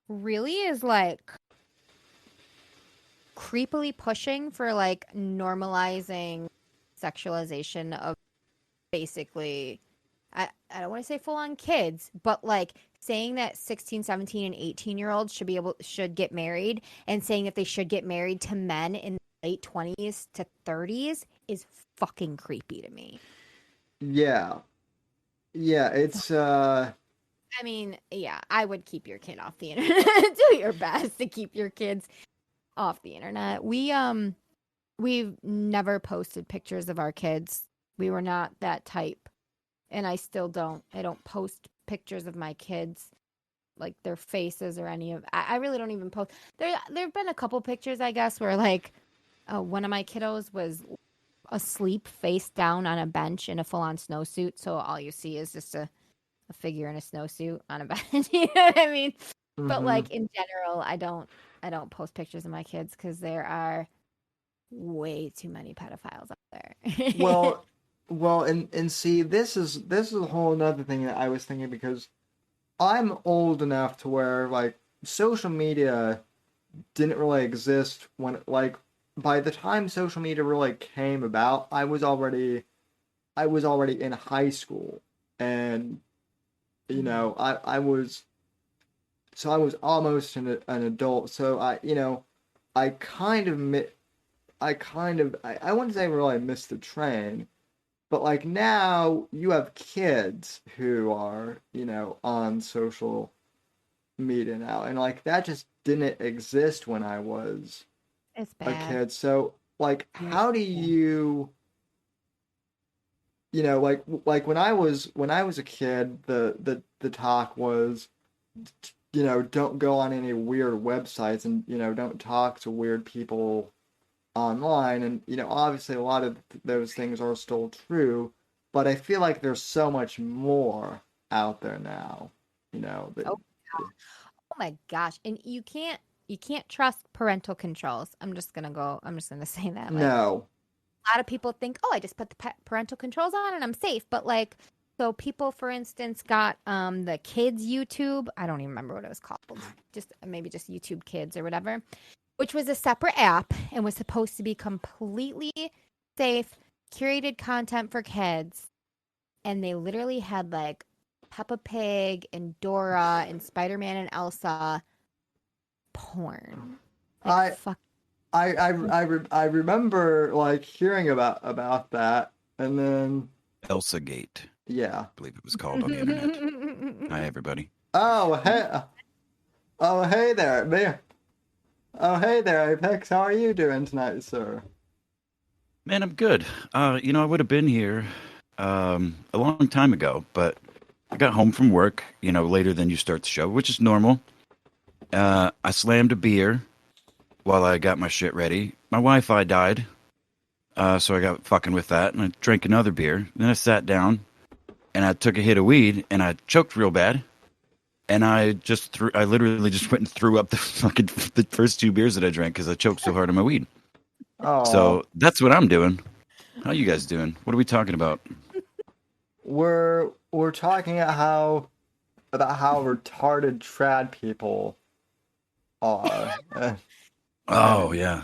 really is like creepily pushing for like normalizing sexualization of basically I don't want to say full on kids, but like saying that 16, 17 and 18-year-olds should get married and saying that they should get married to men in the late 20s to 30s is fucking creepy to me. Yeah. Yeah, it's I mean, yeah, I would keep your kid off the internet. Do your best to keep your kids off the internet. We've never posted pictures of our kids. We were not that type. And I still don't. I don't post pictures of my kids, like their faces or any of. I really don't even post. There've been a couple pictures, I guess, where like one of my kiddos was asleep face down on a bench in a full-on snowsuit, so all you see is just a figure in a snowsuit on a bench. You know what I mean? But mhm. like in general, I don't post pictures of my kids because there are way too many pedophiles out there. Well, and see, this is a whole another thing that I was thinking, because I'm old enough to where like social media didn't really exist when, like, by the time social media really came about, I was already in high school, and I was almost an adult, so I kind of I wouldn't say really missed the train. But like now you have kids who are, on social media now. And like that just didn't exist when I was It's a bad. kid. So like Yeah. how do you, like when I was a kid, the talk was, don't go on any weird websites, and don't talk to weird people online. And obviously a lot of those things are still true, but I feel like there's so much more out there now, that Oh, oh my gosh. And you can't trust parental controls. I'm just gonna say that. Like no. a lot of people think, oh, I just put the parental controls on and I'm safe. But like, so people, for instance, got the kids YouTube. I don't even remember what it was called. Just maybe just YouTube Kids or whatever. which was a separate app and was supposed to be completely safe, curated content for kids. And they literally had like Peppa Pig and Dora and Spider-Man and Elsa porn. I Like, fuck. I remember like hearing about that, and then Elsa Gate, yeah. I believe it was called on the internet. Hi, everybody. Oh hey there, man. Oh hey there, Apex. How are you doing tonight, sir? Man, I'm good. I would have been here a long time ago, but I got home from work, later than you start the show, which is normal. I slammed a beer while I got my shit ready. My Wi-Fi died, so I got fucking with that, and I drank another beer. Then I sat down, and I took a hit of weed, and I choked real bad. And I literally just went and threw up the first 2 beers that I drank because I choked so hard on my weed. Oh, So that's what I'm doing. How you guys doing? What are we talking about? we're talking about how retarded trad people are. Oh yeah,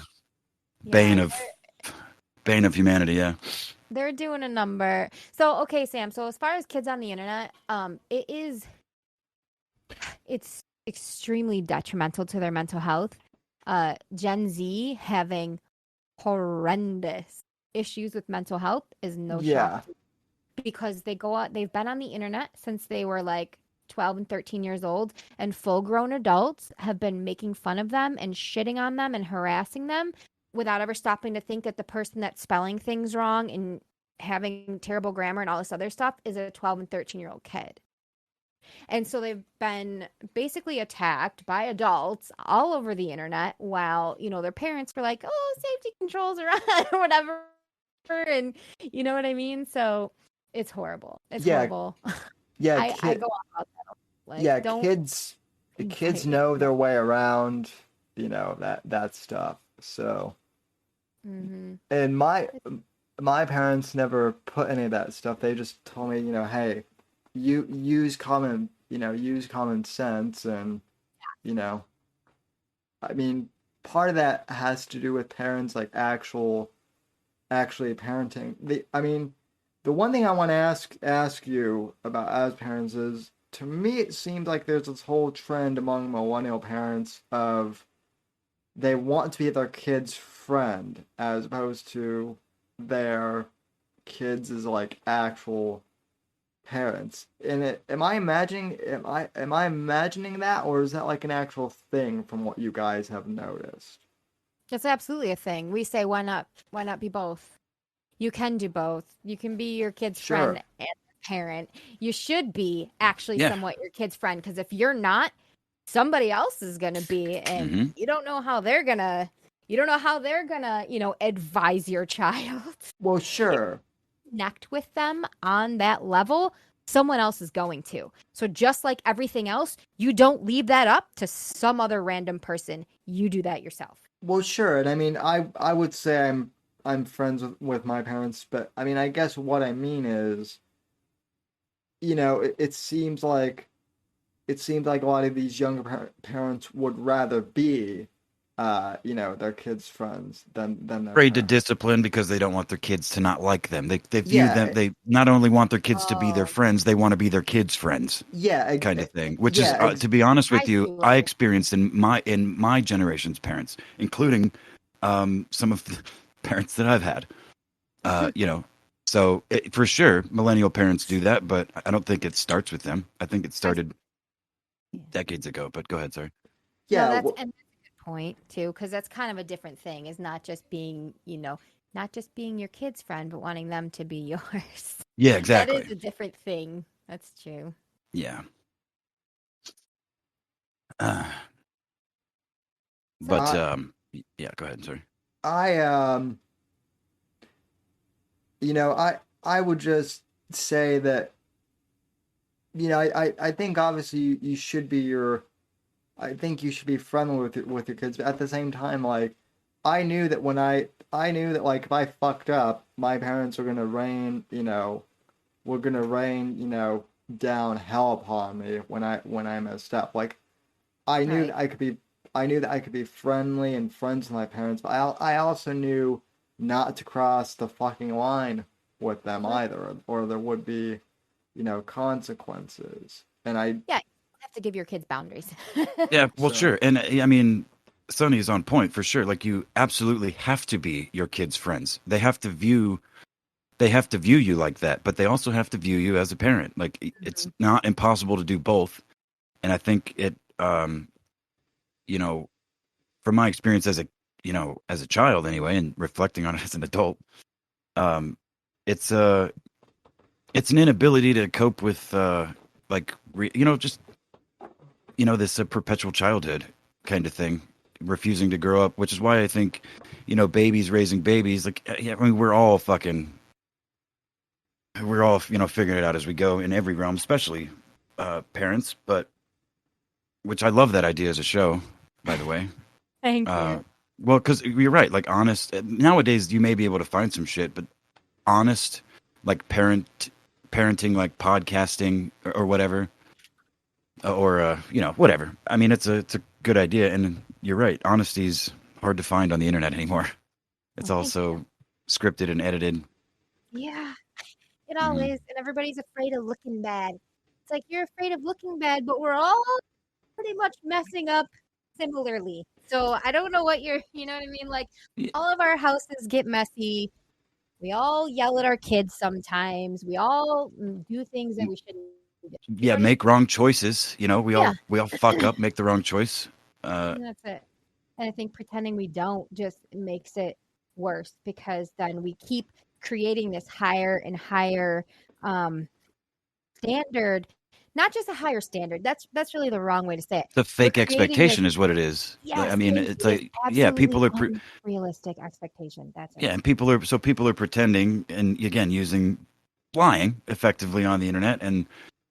bane of humanity. Yeah. They're doing a number. So, okay, Sam. So, as far as kids on the internet, it's extremely detrimental to their mental health. Gen Z having horrendous issues with mental health is no Yeah. shock because they go out. They've been on the internet since they were like 12 and 13 years old, and full-grown adults have been making fun of them and shitting on them and harassing them without ever stopping to think that the person that's spelling things wrong and having terrible grammar and all this other stuff is a 12 and 13-year-old kid. And so they've been basically attacked by adults all over the internet while, their parents were like, oh, safety controls are on or whatever. And you know what I mean? So it's horrible. It's Yeah. horrible. Yeah, I go on about that. Like, yeah, don't kids know their way around, that stuff. So, Mhm. and my parents never put any of that stuff. They just told me, hey, you use common sense, and I mean, part of that has to do with parents like actually parenting. The one thing I want to ask you about as parents is, to me, it seems like there's this whole trend among millennial parents of they want to be their kid's friend as opposed to their kids as like actual parents. And am I imagining that, or is that like an actual thing from what you guys have noticed? That's absolutely a thing. We say, why not be both? You can do both. You can be your kid's Sure. friend and parent. You should be actually Yeah. somewhat your kid's friend, because if you're not, somebody else is going to be, and you don't know how they're going to advise your child. Well, sure. Connect with them on that level, someone else is going to. So just like everything else, you don't leave that up to some other random person. You do that yourself. Well, sure. And I mean, I would say I'm friends with my parents, but I mean, I guess what I mean is, it seems like a lot of these younger parents would rather be, their kids' friends than their Afraid to parents. discipline because they don't want their kids to not like them. They view Yeah. them. They not only want their kids to be their friends, they want to be their kids' friends, Yeah, kind of thing. Which yeah, is, to be honest with I you, see. I experienced in my generation's parents, including some of the parents that I've had. So for sure, millennial parents do that, but I don't think it starts with them. I think it started decades ago. But go ahead, sorry. yeah. No, that's Well, and that's a good point too, because that's kind of a different thing. Is not just being, not just being your kid's friend, but wanting them to be yours. Yeah, That exactly. is a different thing. That's true. Yeah. So- Yeah, go ahead. Sorry. I I would just say that, I think obviously you should be I think you should be friendly with your kids, but at the same time, like, I knew that like if I fucked up, my parents were gonna rain down hell upon me when I messed up. Like, I knew Right. that I could be I knew that I could be friendly and friends with my parents, but I also knew not to cross the fucking line with them either, or there would be, consequences. And I Yeah, you have to give your kids boundaries. Yeah, well, So- sure. And I mean, Sonny's on point for sure. Like you absolutely have to be your kids' friends. They have to view you like that, but they also have to view you as a parent. Like it's not impossible to do both. And I think it you know, from my experience as a child anyway, and reflecting on it as an adult, um, it's it's an inability to cope with just this perpetual childhood kind of thing, refusing to grow up, which is why I think babies raising babies, like yeah, I mean we're all figuring it out as we go in every realm, especially parents, but which I love that idea as a show, by the way. Thank uh you. well, because you're right, like honest nowadays you may be able to find some shit, but honest, like parenting, like podcasting or whatever, or whatever. I mean, it's a good idea, and you're right. Honesty's hard to find on the internet anymore. It's Well, thank also scripted and edited. Yeah, it all Mhm. is, and everybody's afraid of looking bad. It's like you're afraid of looking bad, but we're all pretty much messing up similarly. So I don't know what you're, you know what I mean? Like Y- all of our houses get messy. We all yell at our kids sometimes. We all do things that we shouldn't do. You know Yeah, what I mean? make wrong choices. We Yeah, all fuck up, make the wrong choice. and that's it. And I think pretending we don't just makes it worse because then we keep creating this higher and higher um, standard, not just a higher standard. That's really the wrong way to say it. The We're fake creating this, expectation is what it is. I yes, mean, thank it's you, this like yeah, absolutely unrealistic expectation. That's it. yeah, and people are pretending and again using lying effectively on the internet, and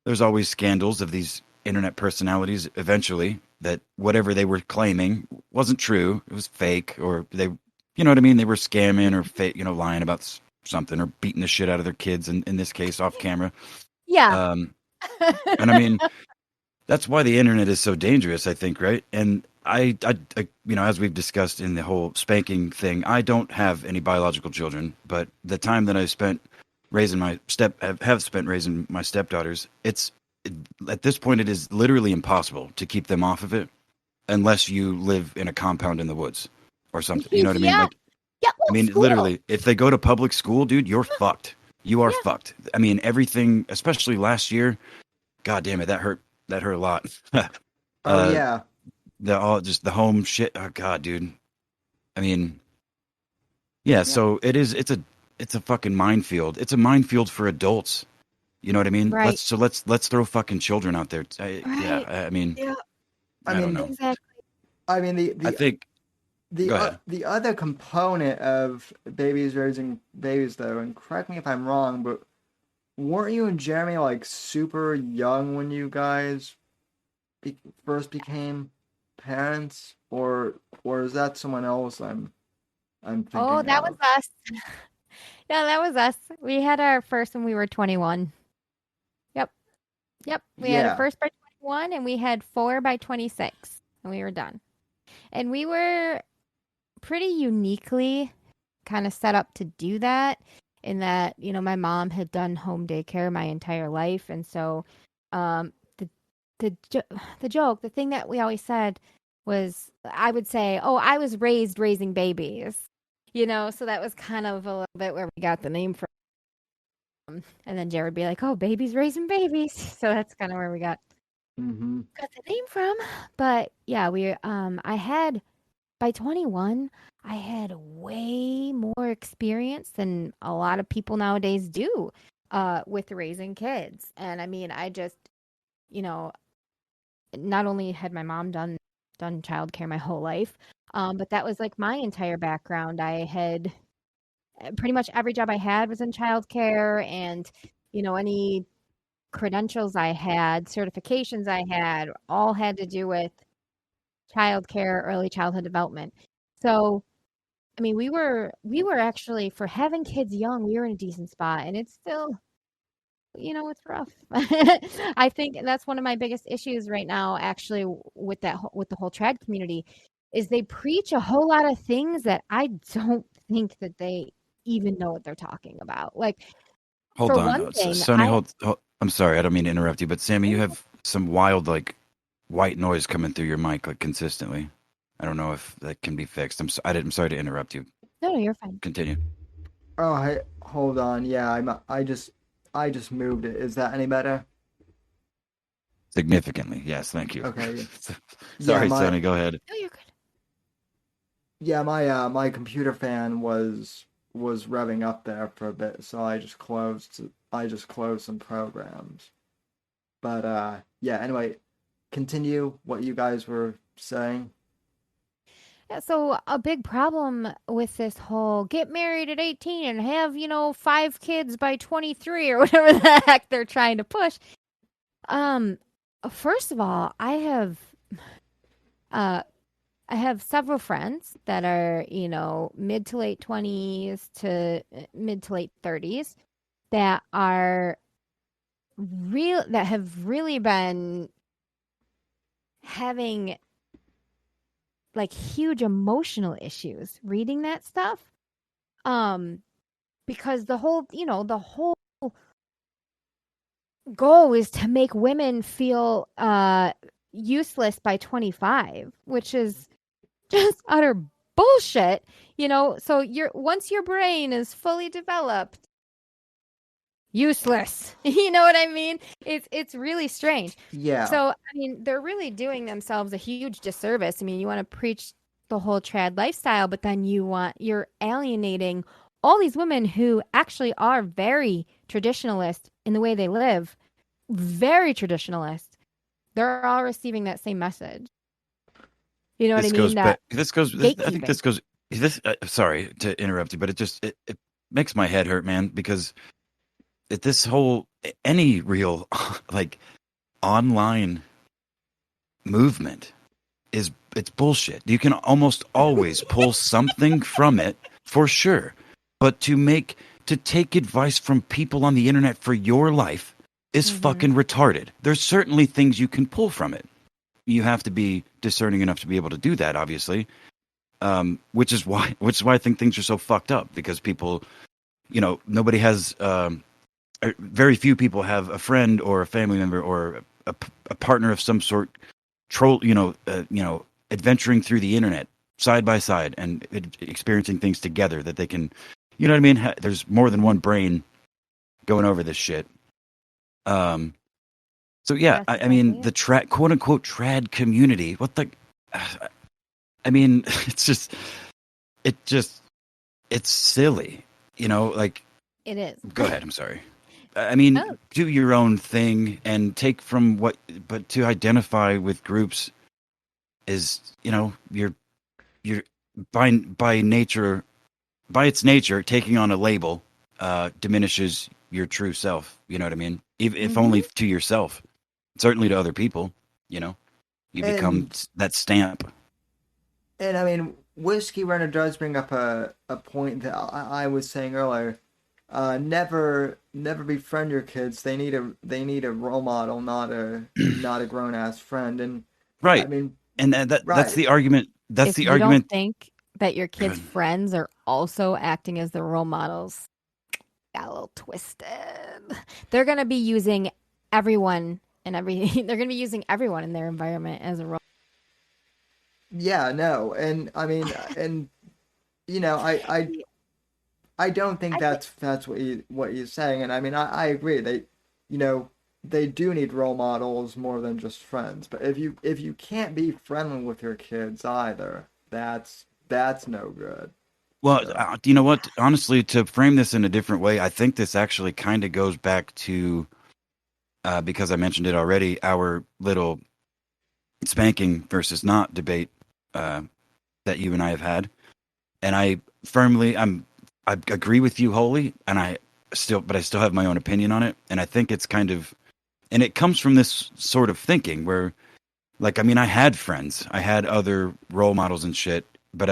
there's always scandals of these internet personalities eventually that whatever they were claiming wasn't true, it was fake, or they what I mean, they were scamming or fake, lying about something or beating the shit out of their kids in this case off camera. Yeah. um and I mean, that's why the internet is so dangerous, I think, right? And as we've discussed in the whole spanking thing, I don't have any biological children, but the time that I spent raising have spent raising my stepdaughters, at this point, it is literally impossible to keep them off of it unless you live in a compound in the woods or something. You know what I mean? Yeah. Like, Yeah. I Well, mean, school. literally, if they go to public school, dude, you're fucked. You are Yeah. fucked. I mean, everything, especially last year. God damn it, that hurt. That hurt a lot. oh uh, yeah, just the home shit. Oh god, dude. I mean, yeah. yeah, So it's a fucking minefield. It's a minefield for adults. You know what I mean? Right. Let's throw fucking children out there. Right. I mean, Yeah. I I don't mean, know. Exactly. I mean I think. Go ahead. the other component of babies raising babies though, and correct me if I'm wrong, but weren't you and Jeremy like super young when you guys first became parents, or is that someone else I'm Oh, thinking that was of? us. Yeah, that was us. We had our first when we were 21. Yep. Yep. We had a Yeah. first by 21 and we had four by 26 and we were done. And we were pretty uniquely kind of set up to do that in that, my mom had done home daycare my entire life. And so the the joke, the thing that we always said was I would say, "Oh, I was raised raising babies." So that was kind of a little bit where we got the name from. And then Jared would be like, "Oh, babies raising babies." So that's kind of where we Mm-hmm. got the name from. But yeah, I had by 21, I had way more experience than a lot of people nowadays do with raising kids. And I mean, I just, you know, not only had my mom done childcare my whole life, but that was like my entire background. I had pretty much every job I had was in childcare, and any credentials I had, certifications I had, all had to do with childcare, early childhood development. So, I mean, we were actually for having kids young, we were in a decent spot, and it's still it's rough. I think that's one of my biggest issues right now, actually, with with the whole trad community, is they preach a whole lot of things that I don't think that they even know what they're talking about. Like, Hold for on, one thing, Sonny. Hold. I'm sorry, I don't mean to interrupt you, but Sammy, you have some wild like white noise coming through your mic like consistently. I don't know if that can be fixed. I'm sorry to interrupt you. No, you're fine. Continue. Oh, hey, hold on. Yeah, I just moved it. Is that any better? Significantly, yes. Thank you. Okay. Yeah, Sorry, Sonny. Go ahead. No, you're good. yeah, my computer fan was revving up there for a bit, so I just closed some programs. But yeah, anyway, continue what you guys were saying. Yeah, so a big problem with this whole get married at 18 and have, 5 kids by 23 or whatever the heck they're trying to push. First of all, uh I have several friends that are, mid to late 20s to mid to late 30s that have really been having like huge emotional issues reading that stuff. Because the whole goal is to make women feel useless by 25, which is just utter bullshit. So once your brain is fully developed, useless. You know what I mean? It's really strange. Yeah. So, I mean, they're really doing themselves a huge disservice. I mean, you want to preach the whole trad lifestyle, but then you're alienating all these women who actually are very traditionalist in the way they live. Very traditionalist. They're all receiving that same message. You know what I mean? I think this goes. Sorry to interrupt you, but it makes my head hurt, man. Because this whole any real like online movement it's bullshit. You can almost always pull something from it for sure, but to take advice from people on the internet for your life is fucking retarded. There's certainly things you can pull from it. You have to be discerning enough to be able to do that, obviously. Which is why I think things are so fucked up, because people, nobody has, very few people have a friend or a family member or a partner of some sort adventuring through the internet side by side and experiencing things together that they can, you know what I mean? There's more than one brain going over this shit. So yeah, I mean, the quote unquote trad community, I mean, it's silly, like. It is. Go ahead. I'm sorry. I mean, do your own thing and take from but to identify with groups is, you're by its nature, taking on a label, diminishes your true self. You know what I mean? If only to yourself, certainly to other people, you become that stamp. And I mean, Whiskey Runner does bring up a point that I was saying earlier. Never befriend your kids. They need a role model, not a grown ass friend. And right. I mean, and that's the argument. That's the argument. Don't think that your kids' friends are also acting as the role models. Got a little twisted. They're gonna be using everyone and everything. They're gonna be using everyone in their environment as a role. Yeah, no, and I mean, and I don't think that's what he's saying, and I mean, I agree. They do need role models more than just friends. But if you can't be friendly with your kids either, that's no good. Well, you know what? Honestly, to frame this in a different way, I think this actually kind of goes back to, because I mentioned it already, our little spanking versus not debate that you and I have had, and I agree with you wholly, and I still have my own opinion on it, and I think it's and it comes from this sort of thinking where, like, I mean, I had friends, I had other role models and shit, but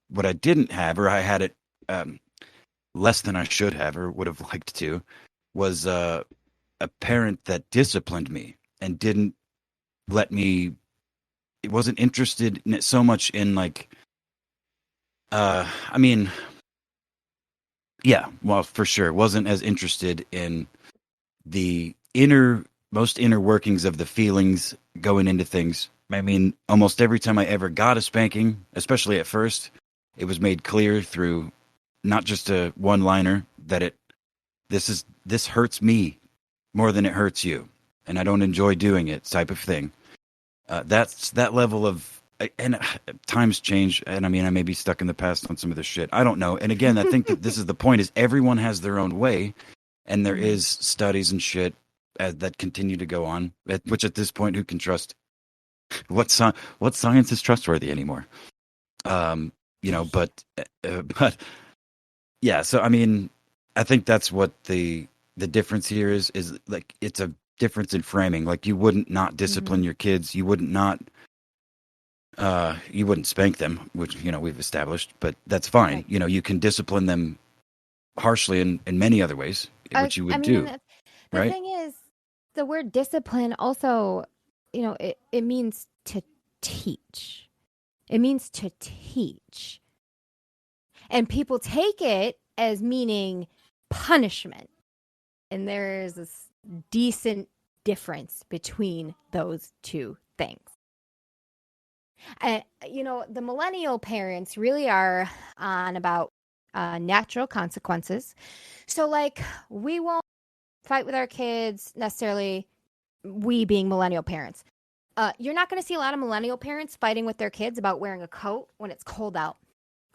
what I didn't have, or I had it less than I should have or would have liked to, was a parent that disciplined me and didn't let me. It wasn't interested in it so much in like. I mean, yeah, well, for sure, wasn't as interested in the most inner workings of the feelings going into things. I mean, almost every time I ever got a spanking, especially at first, it was made clear through not just a one-liner that this hurts me more than it hurts you, and I don't enjoy doing it, type of thing. That's that level of, and times change, and I mean, I may be stuck in the past on some of this shit. I don't know. And again, I think that this is the point: is everyone has their own way, and there is studies and shit that continue to go on. Which at this point, who can trust? What science is trustworthy anymore? But yeah. So I mean, I think that's what the difference here is like it's a difference in framing. Like you wouldn't not discipline your kids. You wouldn't you wouldn't spank them, which we've established, but that's fine. Right. You can discipline them harshly in many other ways, which you would do. The right? thing is, the word discipline also, it means to teach. It means to teach. And people take it as meaning punishment. And there is a decent difference between those two things. And, the millennial parents really are on about natural consequences. So, like, we won't fight with our kids necessarily, we being millennial parents. You're not going to see a lot of millennial parents fighting with their kids about wearing a coat when it's cold out.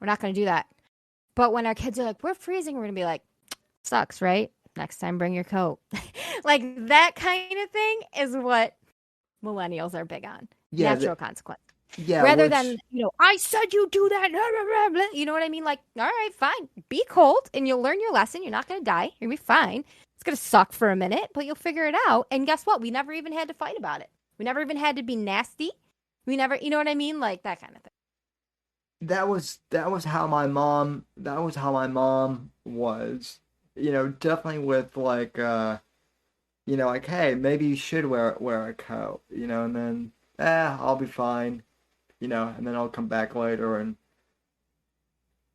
We're not going to do that. But when our kids are like, we're freezing, we're going to be like, sucks, right? Next time, bring your coat. Like that kind of thing is what millennials are big on. Yeah, Natural consequence. Yeah, Rather than, I said you do that. Blah, blah, blah, you know what I mean? Like, all right, fine. Be cold and you'll learn your lesson. You're not going to die. You're going to be fine. It's going to suck for a minute, but you'll figure it out. And guess what? We never even had to fight about it. We never even had to be nasty. We never, you know what I mean? Like that kind of thing. that was how my mom was. Definitely with like like, hey, maybe you should wear a coat, and then I'll be fine, and then I'll come back later and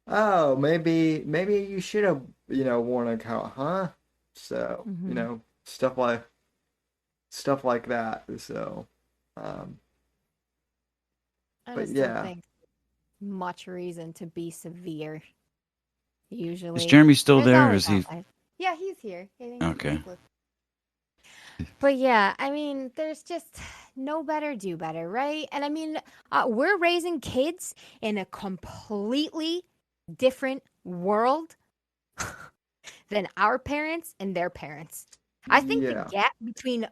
oh, maybe you should have, worn a coat, huh? So, stuff like that. So, I but just yeah. don't think much reason to be severe. Usually, Is Jeremy still There's there? Or always is he? outside. Yeah, he's here. I think Okay. he's But yeah, I mean, there's just no better, do better, right? And I mean, we're raising kids in a completely different world than our parents and their parents. I think Yeah. the gap between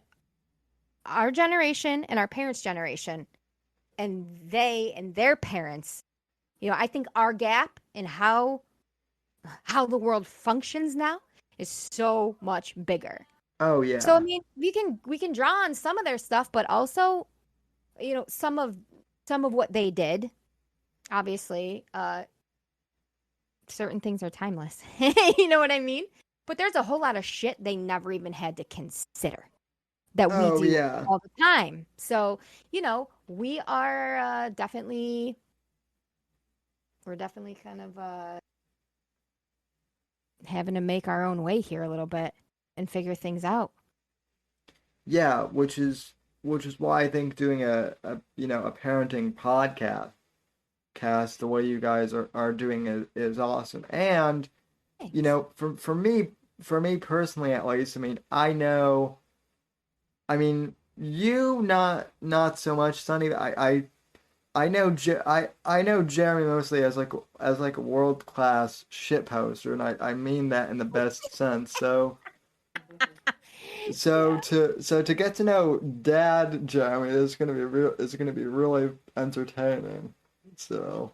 our generation and our parents' generation and they and their parents, I think our gap in how the world functions now is so much bigger. Oh yeah. So I mean, we can draw on some of their stuff, but also, some of what they did. Obviously, certain things are timeless. You know what I mean? But there's a whole lot of shit they never even had to consider that we Oh, do yeah. all the time. So we are definitely kind of having to make our own way here a little bit and figure things out. Yeah, which is why I think doing a parenting podcast the way you guys are doing is awesome. And Thanks. for me personally, at least, I mean, you not so much, Sonny. I know I know Jeremy mostly as like a world class shit poster, and I mean that in the best sense. So Yeah. to get to know Dad Jeremy is gonna be really entertaining. So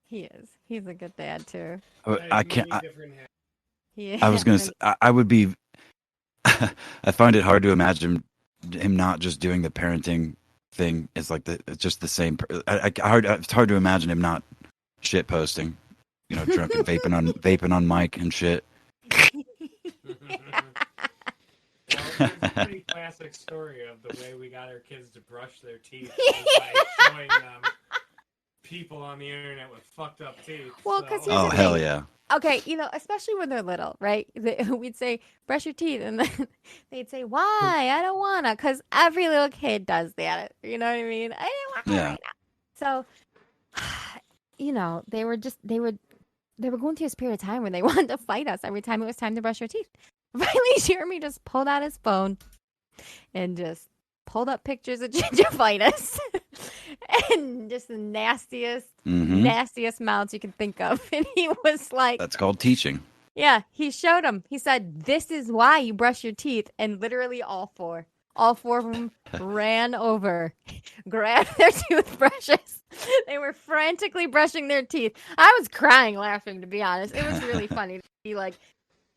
He is. He's a good dad too. I can't. Yeah. I was gonna. I would be. I find it hard to imagine him not just doing the parenting thing. It's like it's just the same. It's hard to imagine him not shit posting. Drunk and vaping on mic and shit. a pretty classic story of the way we got our kids to brush their teeth by showing them people on the internet with fucked up teeth. Well, so. 'cause here's Oh, the hell thing. yeah. Okay, especially when they're little, right? We'd say, brush your teeth. And then they'd say, why? I don't want to. Because every little kid does that. You know what I mean? I didn't want to Yeah. right now. So, they were going through a period of time where they wanted to fight us every time it was time to brush your teeth. Finally, Jeremy just pulled out his phone and just pulled up pictures of gingivitis and just the nastiest mouths you can think of. And he was like, That's called teaching. yeah, he showed him. He said, this is why you brush your teeth. And literally all four of them ran over, grabbed their toothbrushes. They were frantically brushing their teeth. I was crying laughing, to be honest. It was really funny to be like,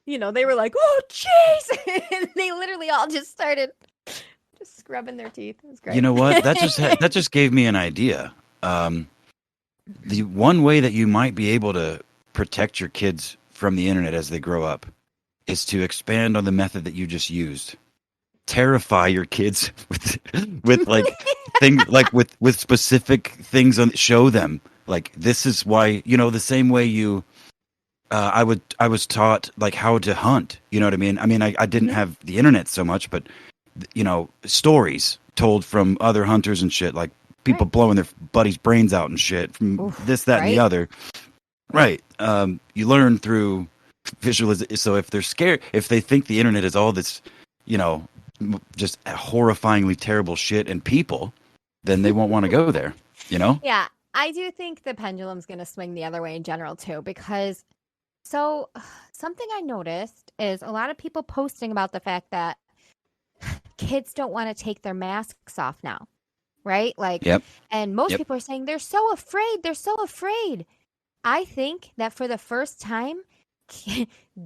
they were like, oh, jeez. And they literally all just started just scrubbing their teeth. It was great. You know what? That just gave me an idea. The one way that you might be able to protect your kids from the internet as they grow up is to expand on the method that you just used. Terrify your kids with like things like with specific things on. Show them like this is why the same way you. I was taught like how to hunt. You know what I mean? I mean, I didn't have the internet so much, but stories told from other hunters and shit, like people blowing their buddies' brains out and shit from this, that, and the other. Right. You learn through visualization. So if they're scared, if they think the internet is all this, just horrifyingly terrible shit and people, then they won't want to go there, Yeah, I do think the pendulum's going to swing the other way in general, too, because something I noticed is a lot of people posting about the fact that kids don't want to take their masks off now, right? Like, and most people are saying they're so afraid. They're so afraid. I think that for the first time,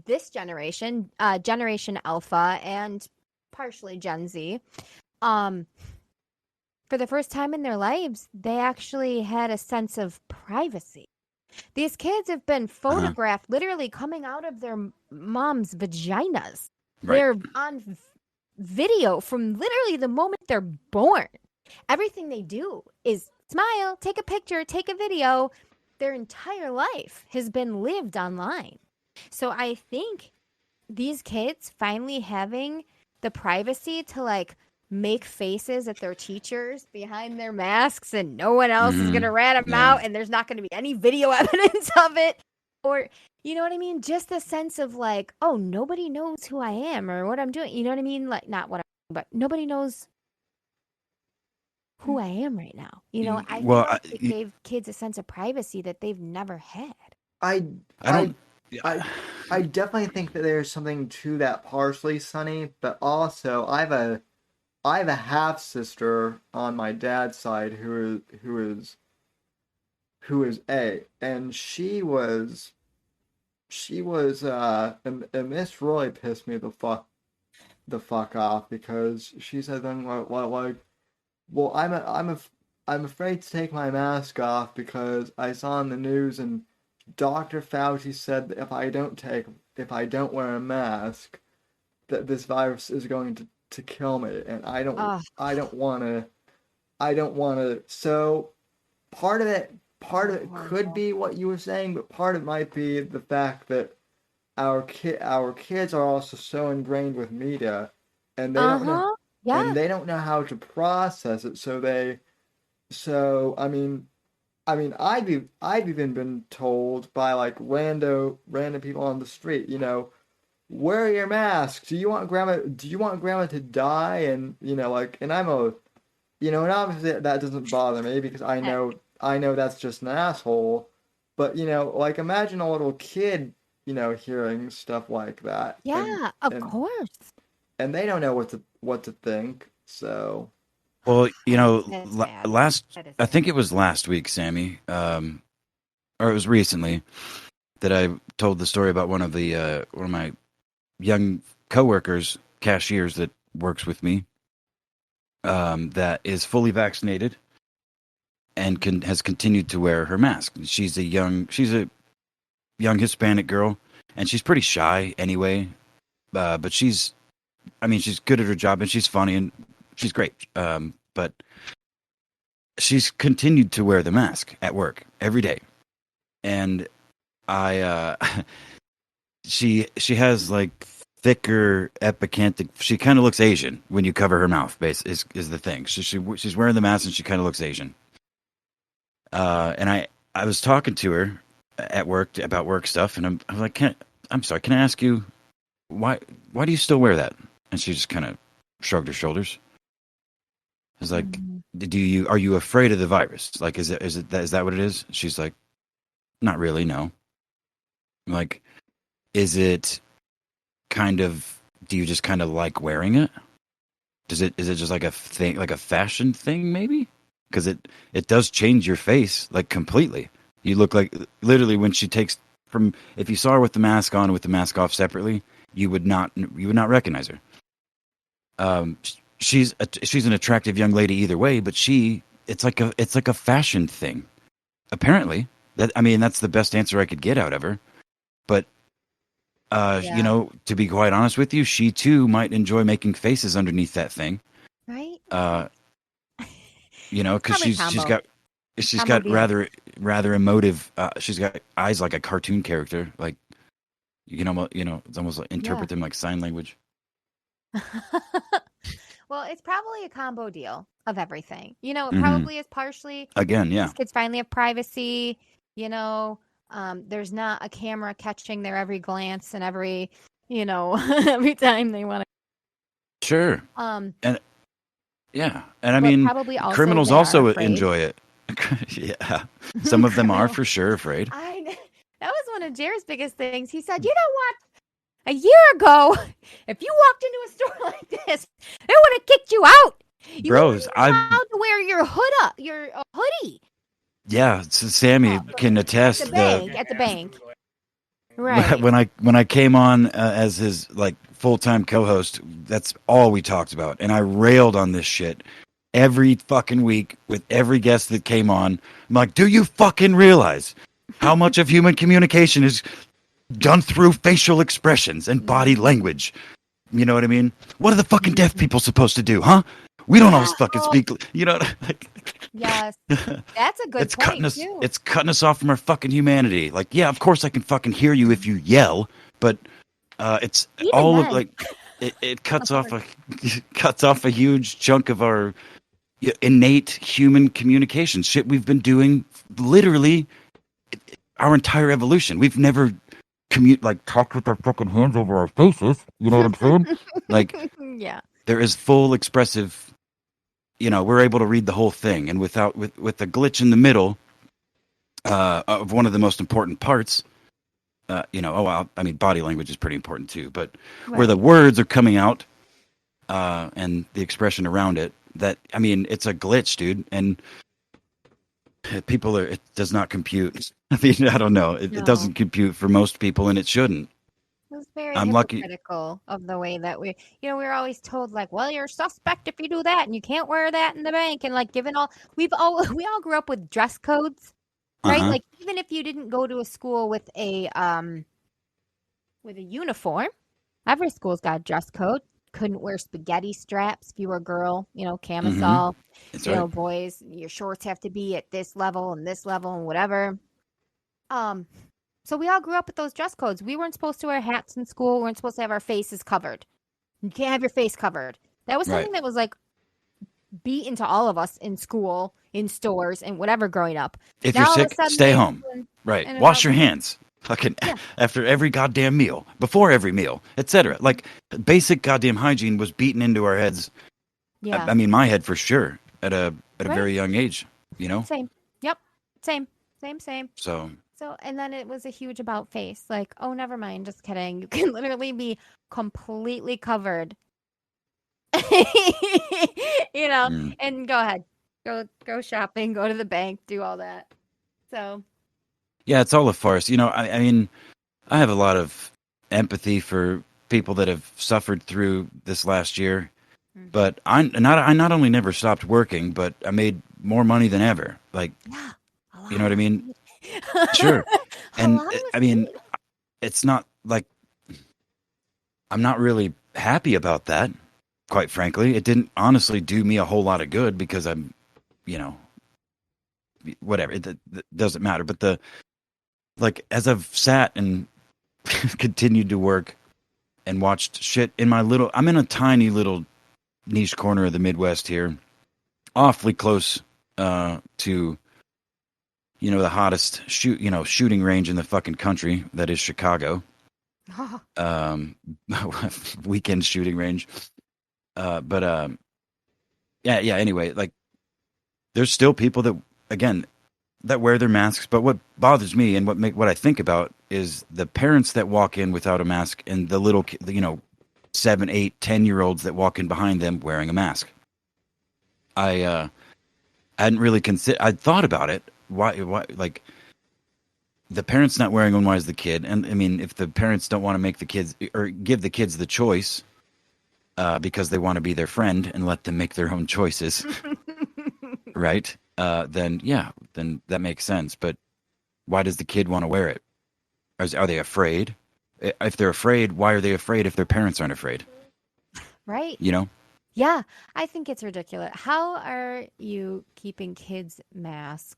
this generation, Generation Alpha and partially Gen Z, for the first time in their lives, they actually had a sense of privacy. These kids have been photographed literally coming out of their mom's vaginas. Right. They're on video from literally the moment they're born. Everything they do is smile, take a picture, take a video. Their entire life has been lived online. So I think these kids finally having the privacy to like make faces at their teachers behind their masks and no one else is going to rat them out and there's not going to be any video evidence of it. Or, you know what I mean? Just the sense of like, oh, nobody knows who I am or what I'm doing. You know what I mean? Like, not what I'm doing, but nobody knows who I am right now. I feel like it gave kids a sense of privacy that they've never had. I definitely think that there's something to that partially, Sonny, but also I have a half sister on my dad's side who is A, and she was and this really pissed me the fuck off because she said then like well I'm afraid to take my mask off because I saw in the news and Dr. Fauci said that if I don't wear a mask that this virus is going to kill me, and I don't want to. So part of it could be what you were saying, but part of it might be the fact that our kids are also so ingrained with media, and they don't know, and they don't know how to process it. So I mean, I've even been told by like random people on the street, wear your mask. Do you want grandma to die? And and I'm and obviously that doesn't bother me because I know that's just an asshole. But like imagine a little kid, hearing stuff like that. Yeah, of course. And they don't know what to think. So. Well, I think it was last week, Sammy, or it was recently that I told the story about one of my young coworkers, cashiers that works with me, that is fully vaccinated and has continued to wear her mask. She's a young Hispanic girl, and she's pretty shy anyway, but she's I mean, she's good at her job and she's funny and she's great. But she's continued to wear the mask at work every day, and I she has like thicker epicanthic. She kind of looks Asian when you cover her mouth. Is the thing. She's wearing the mask and she kind of looks Asian. And I was talking to her at work about work stuff, and I'm like, I'm sorry, can I ask you why do you still wear that? And she just kind of shrugged her shoulders. I was like, are you afraid of the virus? Like, is that what it is? She's like, not really, no. I'm like, is it kind of, do you just kind of like wearing it? Is it just like a thing, like a fashion thing maybe? Because it does change your face like completely. You look like, literally, when she takes from, if you saw her with the mask on and with the mask off separately, you would not recognize her. She's an attractive young lady either way, but it's like a fashion thing. Apparently, that's the best answer I could get out of her. But you know, to be quite honest with you, she too might enjoy making faces underneath that thing. Right? You know, because she's Combo got deal. rather emotive. She's got eyes like a cartoon character. Like you can almost, it's almost like interpret them like sign language. Well, it's probably a combo deal of everything. You know, it probably is partially. Again, yeah. These kids finally have privacy. You know, there's not a camera catching their every glance and every, every time they want to. Sure. And yeah, and I but mean, probably also criminals they are also afraid. enjoy it. Yeah, some of them are for sure afraid. That was one of Jared's biggest things. He said, "You know what? A year ago, if you walked into a store like this, they would have kicked you out. You Bros, I'm allowed to wear your hoodie." Yeah, so Sammy can attest. At the bank. Right. When I came on as his like full-time co-host, that's all we talked about, and I railed on this shit every fucking week with every guest that came on. I'm like, do you fucking realize how much of human communication is done through facial expressions and body language? You know what I mean? What are the fucking deaf people supposed to do, huh? We don't always fucking speak. You know. Yes, that's a good point too. It's cutting us off from our fucking humanity. Like, yeah, of course I can fucking hear you if you yell, but it's Even all then. of like it cuts off a huge chunk of our innate human communication. Shit we've been doing literally our entire evolution. We've never talked with our fucking hands over our faces. You know what I'm saying? Like, yeah, there is full expressive. We're able to read the whole thing, and with the glitch in the middle of one of the most important parts. Body language is pretty important too, but where the words are coming out and the expression around it, it's a glitch, dude, and it does not compute. I mean, I don't know. It doesn't compute for most people, and it shouldn't. It was very I'm hypocritical of the way that we were always told, like, well, you're a suspect if you do that, and you can't wear that in the bank, and like we all grew up with dress codes, right? Like, even if you didn't go to a school with a uniform, every school's got a dress code. Couldn't wear spaghetti straps if you were a girl, camisole. That's right. Boys, your shorts have to be at this level and whatever. So we all grew up with those dress codes. We weren't supposed to wear hats in school. We weren't supposed to have our faces covered. You can't have your face covered. That was something that was like beat into all of us in school, in stores, and whatever growing up. If you're sick, stay home. Right. Wash your hands. Fucking after every goddamn meal, before every meal, etc. Like, basic goddamn hygiene was beaten into our heads. Yeah. I mean, my head for sure at a very young age. Same. Yep. Same. So, and then it was a huge about face. Like, oh, never mind. Just kidding. You can literally be completely covered. And go ahead. Go shopping, go to the bank, do all that. So. Yeah, it's all a farce. I mean, I have a lot of empathy for people that have suffered through this last year. Mm-hmm. But I not only never stopped working, but I made more money than ever. Like, you know what I mean? Sure. And I mean, it's not like I'm not really happy about that. Quite frankly, it didn't honestly do me a whole lot of good because I'm, you know, whatever. It doesn't matter. But as I've sat and continued to work and watched shit I'm in a tiny little niche corner of the Midwest here, awfully close to, the hottest shooting range in the fucking country, that is Chicago. Weekend shooting range. Yeah, anyway, like, there's still people that, again, that wear their masks, but what bothers me and what I think about is the parents that walk in without a mask and the little 7, 8, 10-year-olds that walk in behind them wearing a mask. I hadn't really I'd thought about it. Why, like, the parents not wearing one, why is the kid? And I mean, if the parents don't want to make the kids or give the kids the choice, because they want to be their friend and let them make their own choices, right? Then that makes sense. But why does the kid want to wear it? Are they afraid? If they're afraid, why are they afraid if their parents aren't afraid? Right. Yeah, I think it's ridiculous. How are you keeping kids masked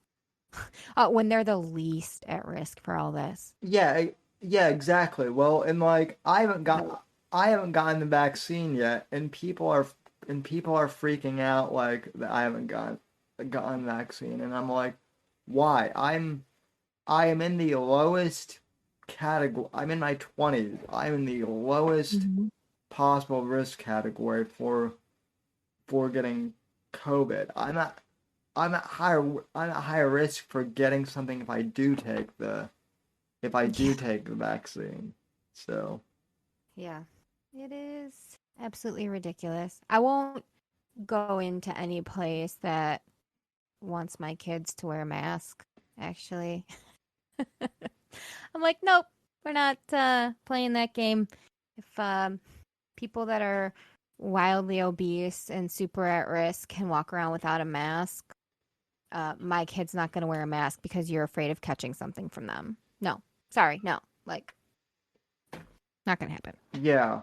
when they're the least at risk for all this? Yeah, yeah, exactly. Well, and like I haven't gotten the vaccine yet, and people are freaking out like that I haven't gotten the vaccine, and I'm like, why? I am in the lowest category. I'm in my 20s. I'm in the lowest possible risk category for getting COVID. I'm at higher risk for getting something if I do take the vaccine. So Yeah, it is absolutely ridiculous. I won't go into any place that wants my kids to wear a mask, actually. I'm like, nope, we're not playing that game. If people that are wildly obese and super at risk can walk around without a mask, my kid's not going to wear a mask because you're afraid of catching something from them. No, sorry, no. Like, not going to happen. yeah.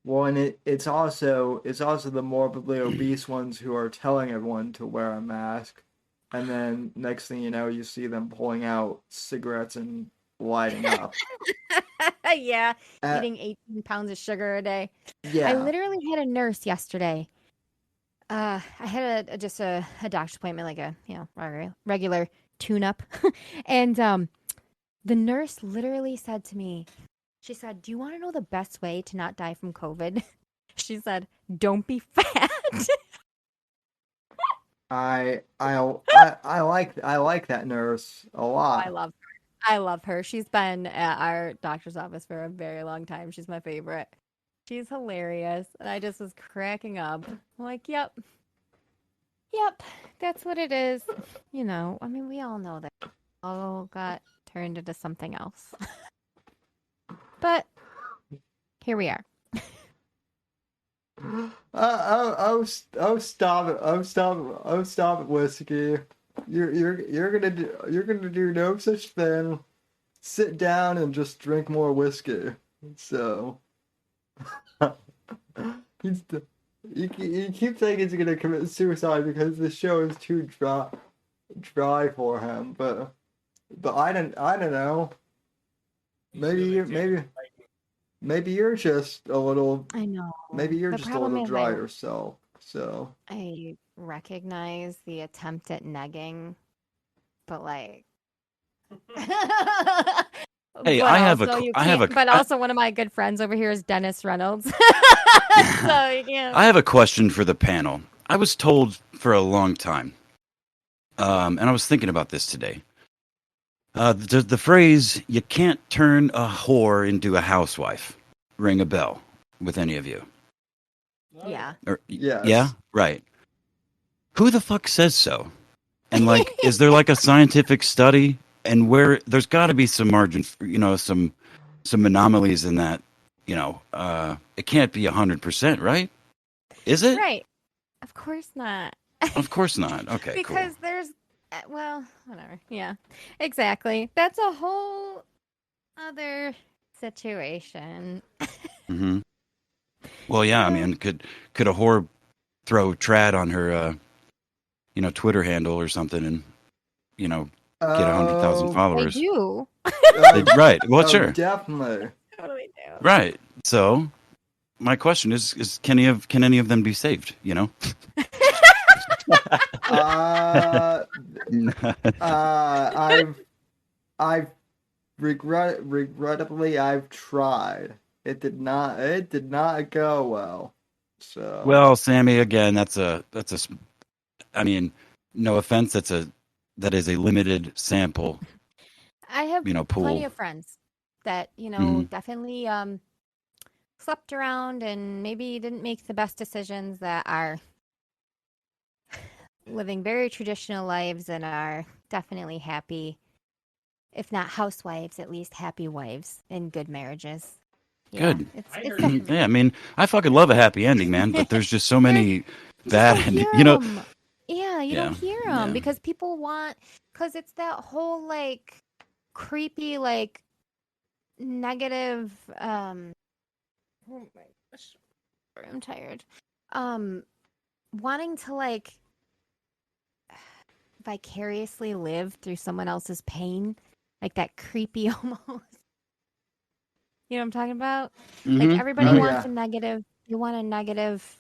Well, and it's also the morbidly obese ones who are telling everyone to wear a mask, and then next thing you know, you see them pulling out cigarettes and lighting up. Yeah, eating 18 pounds of sugar a day. Yeah. I literally had a nurse yesterday. I had just a doctor's appointment, like a regular tune-up, and the nurse literally said to me, she said, "Do you want to know the best way to not die from COVID?" She said, "Don't be fat." I like that nurse a lot. I love her. She's been at our doctor's office for a very long time. She's my favorite. She's hilarious. And I just was cracking up. I'm like, yep, that's what it is. I mean, we all know that all got turned into something else. But here we are. Stop it! Stop it, whiskey! You're gonna do no such thing. Sit down and just drink more whiskey. So, you keep saying he's gonna commit suicide because the show is too dry for him. But I don't know. Maybe you're just a little. I know. Maybe you're The just a problem little is dry yourself. So I recognize the attempt at negging, but like. Hey, But also one of my good friends over here is Dennis Reynolds. So yeah. I have a question for the panel. I was told for a long time, and I was thinking about this today. The phrase "you can't turn a whore into a housewife" ring a bell with any of you? Yeah. yes. Yeah, right. Who the fuck says so? And like, is there like a scientific study? And where there's got to be some margin, some anomalies in that. It can't be 100%, right? Is it? Right. Of course not. Of course not. Okay, because cool. there's, whatever. Yeah, exactly. That's a whole other situation. Mm-hmm. Well, yeah, I mean, could a whore throw trad on her, Twitter handle or something, and get 100,000 Oh, They followers? do. oh, Right. Well, oh, sure. definitely. Totally do. Right. So my question is can any of them be saved? Uh, I've regrettably, I've tried. It did not go well. So, Well, Sammy, again, I mean, no offense, that is a limited sample, I have plenty pool. of friends that, Hmm. definitely slept around and maybe didn't make the best decisions, that are living very traditional lives and are definitely happy, if not housewives, at least happy wives in good marriages. Yeah, Good. it's I it's heard you. definitely. Yeah, I mean, I fucking love a happy ending, man, but there's just so There, many you just bad don't endings. hear them. Yeah, you don't Yeah, hear them yeah. because people want, because it's that whole like creepy, like negative. Oh my gosh, sorry, I'm tired. Um, Wanting to like vicariously live through someone else's pain, like that creepy almost. You know what I'm talking about? Like Hmm. everybody oh Hmm. wants yeah. a negative. You want a negative.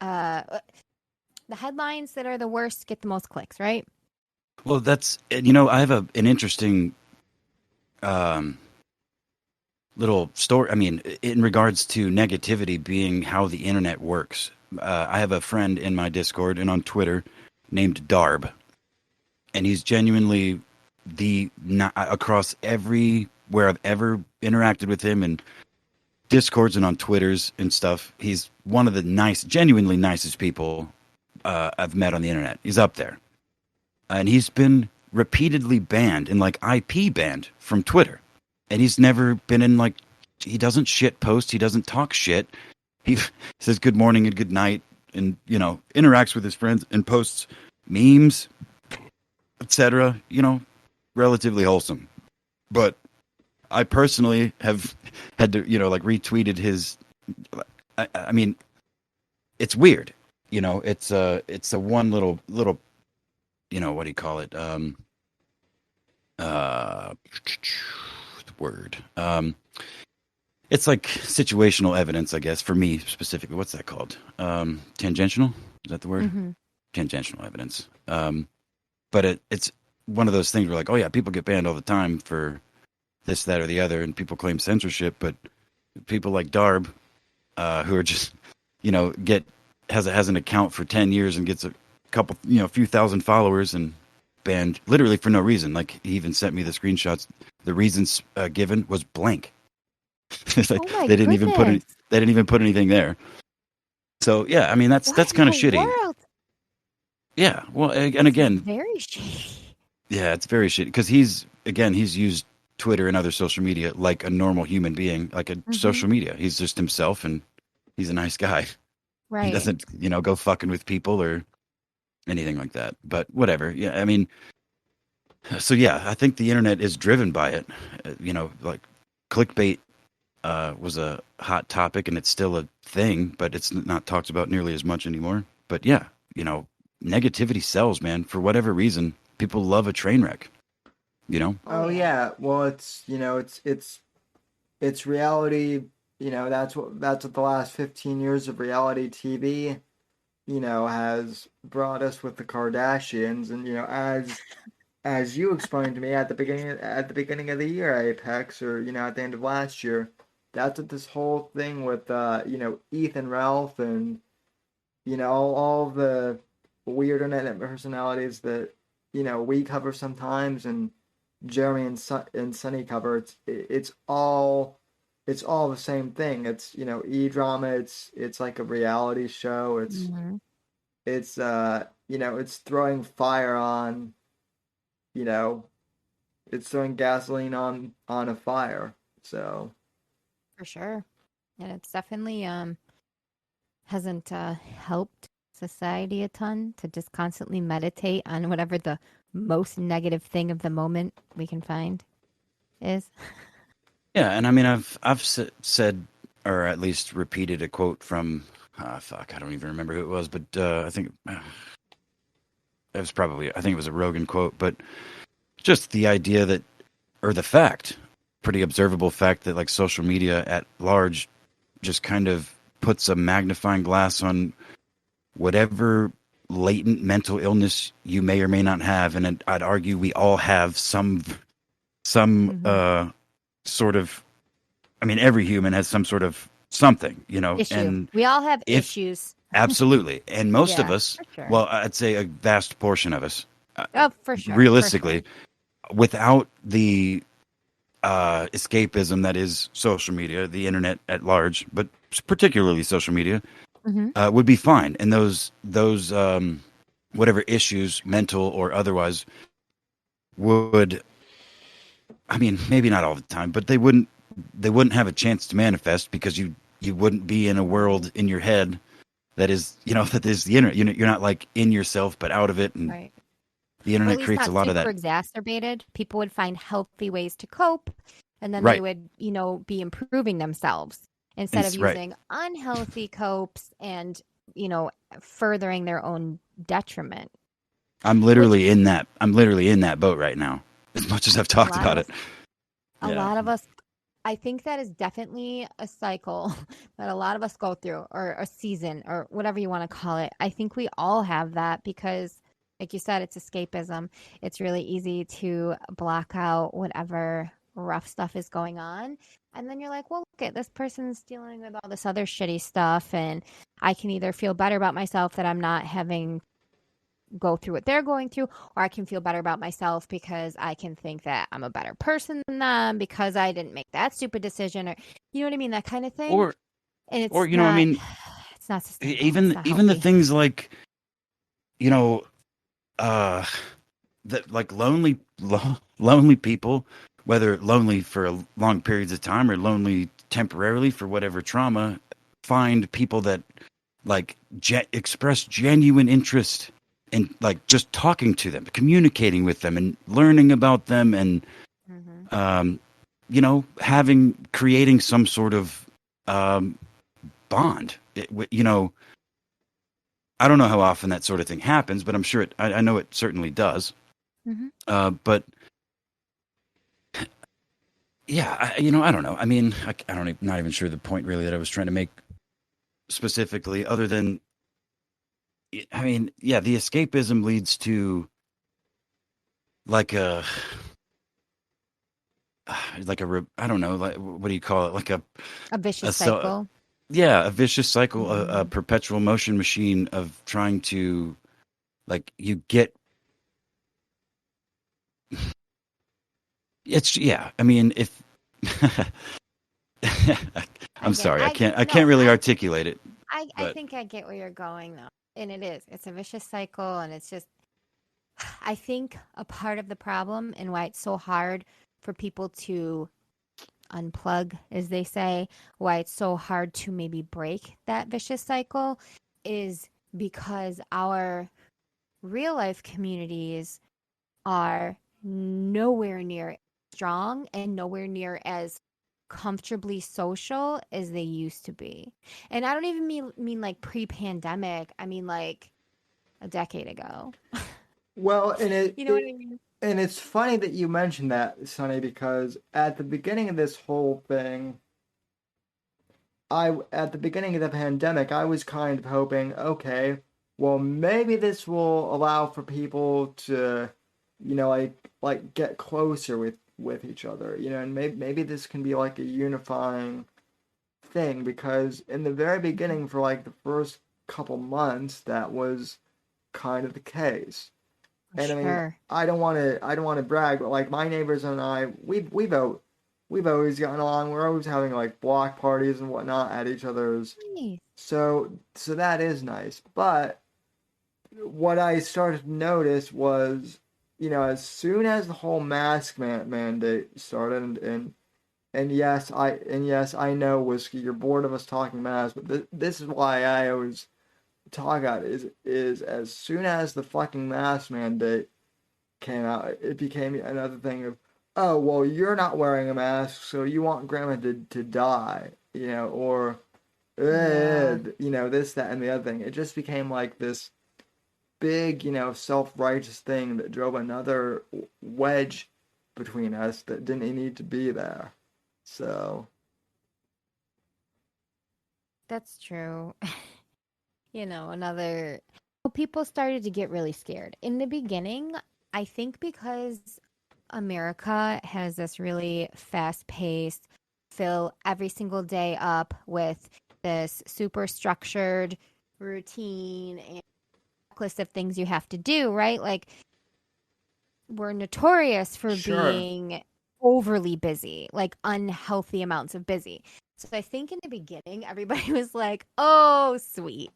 Uh, the headlines that are the worst get the most clicks, right? Well, I have an interesting um, little story. I mean, in regards to negativity being how the internet works. I have a friend in my Discord and on Twitter named Darb, and he's genuinely across everywhere I've ever interacted with him and Discords and on Twitters and stuff. He's one of the genuinely nicest people I've met on the internet. He's up there, and he's been repeatedly banned and like IP banned from Twitter, and he's never been in like he doesn't shit post, he doesn't talk shit. He says good morning and good night, and interacts with his friends and posts memes, etc. Relatively wholesome. But I personally have had to, like retweeted his. I mean, it's weird. It's a one little. What do you call it? Uh, word. It's like situational evidence, I guess, for me specifically. What's that called? Tangential? Is that the word? Mm-hmm. Tangential evidence. But it's one of those things where like, oh yeah, people get banned all the time for this, that, or the other, and people claim censorship, but people like Darb, who are just, get has an account for 10 years and gets a couple, a few thousand followers and banned literally for no reason. Like he even sent me the screenshots. The reasons given was blank. It's like Oh my they didn't even put goodness! anything there. So yeah, I mean What that's in kind the of shitty. world? Yeah, well, and It's again, very shady. yeah, it's very shitty because he's used Twitter and other social media like a normal human being, like a Mm-hmm. social media. He's just himself, and he's a nice guy. He Right, doesn't, go fucking with people or anything like that. But whatever. Yeah, I mean, so yeah, I think the internet is driven by it. Like clickbait was a hot topic, and it's still a thing, but it's not talked about nearly as much anymore. But yeah, negativity sells, man. For whatever reason, people love a train wreck. You know. oh Oh yeah. yeah. Well, it's reality. That's what the last 15 years of reality TV, has brought us with the Kardashians, and as you explained to me at the beginning of the year, Apex, or at the end of last year, that's what this whole thing with Ethan Ralph and all the weird internet personalities that we cover sometimes, and Jeremy and Sunny cover. It's all the same thing. It's e-drama. It's like a reality show. Mm-hmm. It's throwing fire on you know it's throwing gasoline on a fire. So For sure. And it's definitely hasn't helped society a ton to just constantly meditate on whatever the most negative thing of the moment we can find is. Yeah, and I mean, I've said or at least repeated a quote from, fuck, I don't even remember who it was, but I think I think it was a Rogan quote, but just the idea that, or the fact, pretty observable fact that like social media at large just kind of puts a magnifying glass on whatever latent mental illness you may or may not have, and I'd argue we all have some sort of. I mean, every human has some sort of something, Issue. and We all have if issues. absolutely, and most of Yeah, us, for sure. well, I'd say a vast portion of us, Oh, for sure. realistically, without the escapism that is social media, the internet at large, but particularly social media, would be fine. And those whatever issues, mental or otherwise, would, I mean, maybe not all the time, but they wouldn't have a chance to manifest because you wouldn't be in a world in your head that is, that is the internet. You're not like in yourself, but out of it, and Right. the Or internet at least creates not a lot of super that. exacerbated. People would find healthy ways to cope, and then Right. they would, be improving themselves instead of Right. using unhealthy copes and, furthering their own detriment. I'm literally in that boat right now. As much as I've talked about it. A lot of us, I think that is definitely a cycle that a lot of us go through, or a season, or whatever you want to call it. I think we all have that because, like you said, it's escapism. It's really easy to block out whatever rough stuff is going on. And then you're like, well, look at this person's dealing with all this other shitty stuff. And I can either feel better about myself that I'm not having go through what they're going through, or I can feel better about myself because I can think that I'm a better person than them because I didn't make that stupid decision, or you know what I mean, that kind of thing. Or And it's I not, mean, it's not sustainable. even It's not even the healthy. things like, that like lonely people, whether lonely for long periods of time or lonely temporarily for whatever trauma, find people that like express genuine interest in like just talking to them, communicating with them, and learning about them, and creating some sort of bond. I don't know how often that sort of thing happens, but I'm sure I know it certainly does. But yeah, I don't know. I mean, I don't even, not even sure the point really that I was trying to make specifically, other than, I mean, yeah, the escapism leads to like I don't know, like, what do you call it? Like A vicious so, cycle. yeah, a vicious cycle, a perpetual motion machine of trying to, like, you get. It's, yeah. I mean, if I'm sorry, I can't really articulate it. I think I get where you're going though, and it's a vicious cycle, and it's just, I think a part of the problem and why it's so hard for people to unplug, as they say, why it's so hard to maybe break that vicious cycle, is because our real life communities are nowhere near strong and nowhere near as comfortably social as they used to be. And I don't even mean like pre-pandemic. I mean like a decade ago. Well, and You know what I mean? and it's funny that you mentioned that, Sonny, because at the beginning of this whole thing, at the beginning of the pandemic, I was kind of hoping, okay, well, maybe this will allow for people to, like get closer with each other, and maybe this can be like a unifying thing, because in the very beginning, for like the first couple months, that was kind of the case. And I mean, Sure. I don't want to brag, but like my neighbors and I, we've always gotten along. We're always having like block parties and whatnot at each other's. Nice. So that is nice. But what I started to notice was, as soon as the whole mask mandate started, and yes, I know, Whiskey, you're bored of us talking masks, but this is why I always talk about it, is as soon as the fucking mask mandate came out, it became another thing of, oh, well, you're not wearing a mask, so you want grandma to die. or Yeah. this, that, and the other thing. It just became like this big, self-righteous thing that drove another wedge between us that didn't need to be there. So, That's true. Another. Well, people started to get really scared. In the beginning, I think because America has this really fast paced, fill every single day up with this super structured routine and list of things you have to do, right? Like, we're notorious for sure. being overly busy, like unhealthy amounts of busy. So I think in the beginning, everybody was like, oh, sweet.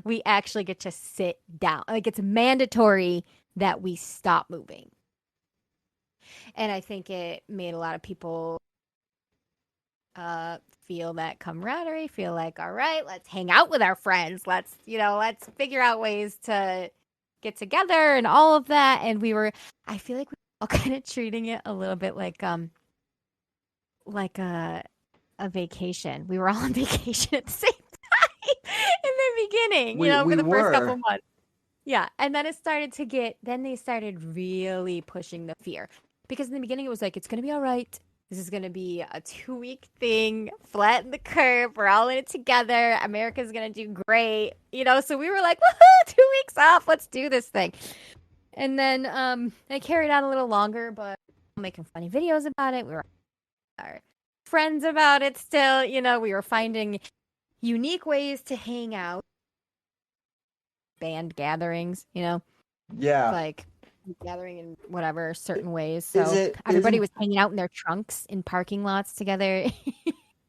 We actually get to sit down. Like, it's mandatory that we stop moving. And I think it made a lot of people feel that camaraderie, feel like, all right, let's hang out with our friends. Let's figure out ways to get together and all of that. And I feel like we were all kind of treating it a little bit like a vacation. We were all on vacation at the same time in the beginning, We for the first couple were. months. Yeah. And then they started really pushing the fear. Because in the beginning it was like, it's gonna be all right. This is going to be a 2-week thing, flatten the curve. We're all in it together. America's going to do great. So we were like, woohoo, 2 weeks off. Let's do this thing. And then it carried on a little longer, but making funny videos about it. We were our friends about it still. We were finding unique ways to hang out. Band gatherings, Yeah. like gathering in whatever certain ways. So everybody was hanging out in their trunks in parking lots together.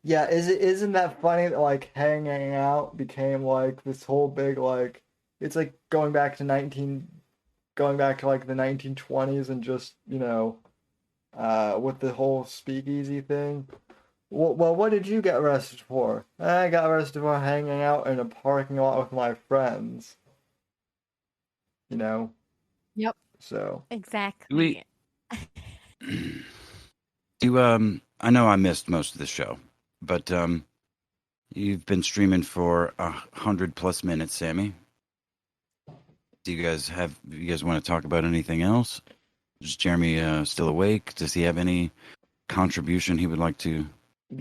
Yeah, isn't that funny that like hanging out became like this whole big like it's like going back to like the 1920s and just, with the whole speakeasy thing. Well, what did you get arrested for? I got arrested for hanging out in a parking lot with my friends. Yep. So exactly. I know I missed most of the show, but you've been streaming for 100+ minutes, Sammy. Do you guys want to talk about anything else? Is Jeremy still awake? Does he have any contribution he would like to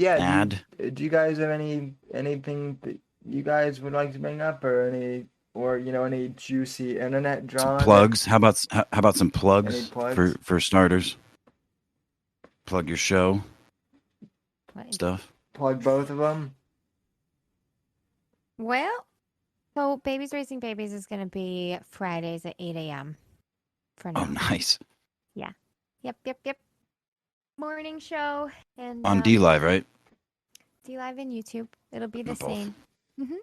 add? Do you guys have anything that you guys would like to bring up, or any juicy internet drama? Some plugs. How about some plugs? For starters? Plug your show. Stuff. Plug both of them. Well, so Babies Raising Babies is going to be Fridays at 8 a.m. for now. Oh, nice. Yeah. Yep. Morning show. And on DLive, right? DLive and YouTube. It'll be the same. Mm-hmm.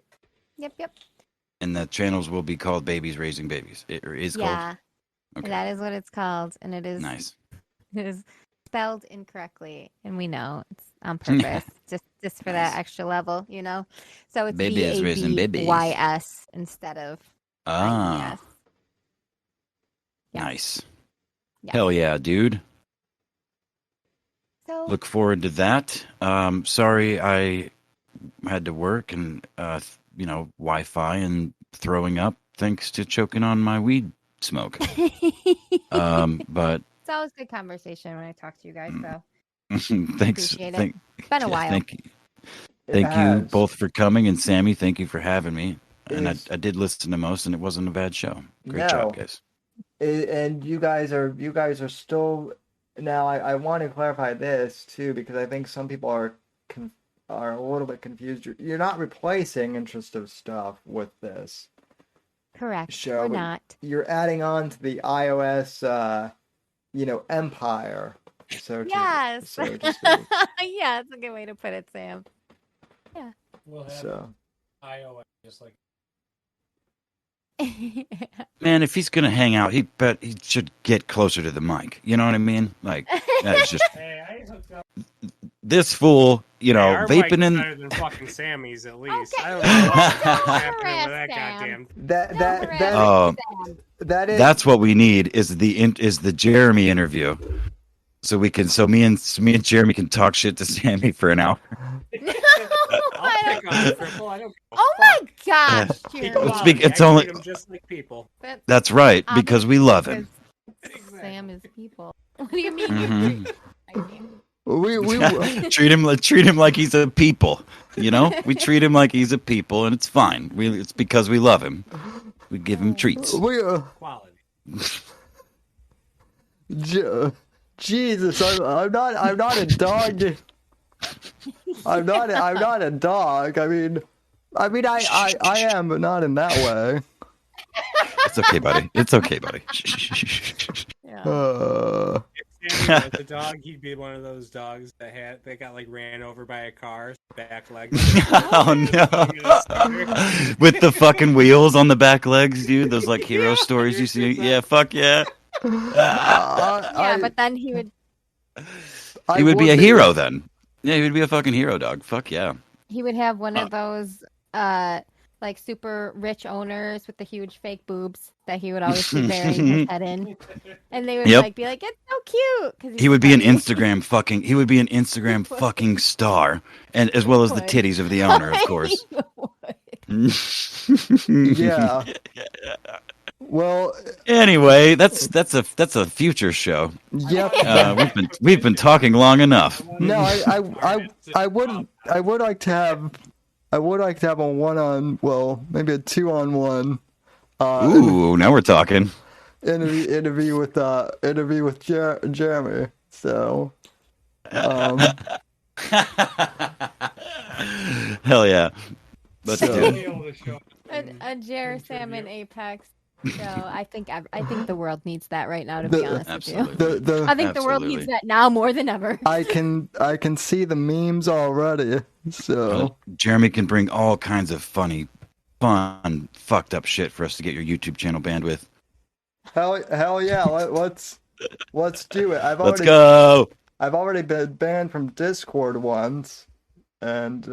Yep. And the channels will be called Babies Raising Babies. It is called? Yeah. Okay. That is what it's called. And it is nice. It is spelled incorrectly. And we know it's on purpose. just for that extra level, So it's Babies Raising Babies. BABYS instead of IES. Yeah. Nice. Yeah. Hell yeah, dude. So look forward to that. Sorry I had to work and Wi-Fi and throwing up thanks to choking on my weed smoke. But it's always good conversation when I talk to you guys, so thanks. Appreciate it. It's been a while. Thank you. Thank you both for coming, and Sammy, thank you for having me. And I did listen to most, and it wasn't a bad show. Great job, guys. And you guys are still now. I want to clarify this too, because I think some people are a little bit confused. You're not replacing Interest of Stuff with this. Correct. Show. We're not. You're adding on to the iOS, empire. So yes. Yeah, that's a good way to put it, Sam. Yeah. We'll have iOS just like. Man, if he's gonna hang out, he should get closer to the mic. You know what I mean? Like that's just. Hey, I hooked up. This fool, our vaping in. Better than fucking Sammy's at least. Okay. I don't know what's happening with that goddamn. That is. That's what we need is the Jeremy interview. so me and Jeremy can talk shit to Sammy for an hour. I'll pick on the cripple. I don't give a Oh my fuck. gosh, Equality. Jeremy. It's I only- treat 'em just like people. That's right, because we love him. Exactly. Sam is people. What do you mean? Mhm. I mean, We treat him like he's a people. You know, we treat him like he's a people, and it's fine. It's because we love him. We give him treats. Quality. Jesus, I'm not a dog. I'm not a dog. I mean, I am, but not in that way. It's okay, buddy. It's okay, buddy. yeah. If Sammy was a dog, he'd be one of those dogs that got like ran over by a car, back legs. Oh no! With the fucking wheels on the back legs, dude. Those like hero stories you see. Yeah, fuck yeah. Yeah, but then he would He would be a hero then. Yeah, he would be a fucking hero dog. Fuck yeah. have one of those like super rich owners with the huge fake boobs that he would always be burying his head in, and they would Yep. like be like, "It's so cute." 'cause he's He would be an funny. Instagram fucking. He would be an Instagram fucking star, and as well as the Would. titties of the owner, of course. Yeah. Well, Anyway, that's a future show. yep. We've been talking long enough. No, I would like to have a maybe a 2-on-1 Ooh, now we're talking. interview with Jeremy. So Hell yeah. Let's So- do it. Nail the show. A Jer Salmon Apex. So I think the world needs that right now. To be honest with you, Absolutely. I think the world needs Absolutely. that now more than ever. I can see the memes already. So Jeremy can bring all kinds of fun, fucked up shit for us to get your YouTube channel bandwidth. hell yeah, let's do it. Let's go. I've already been banned from Discord once, and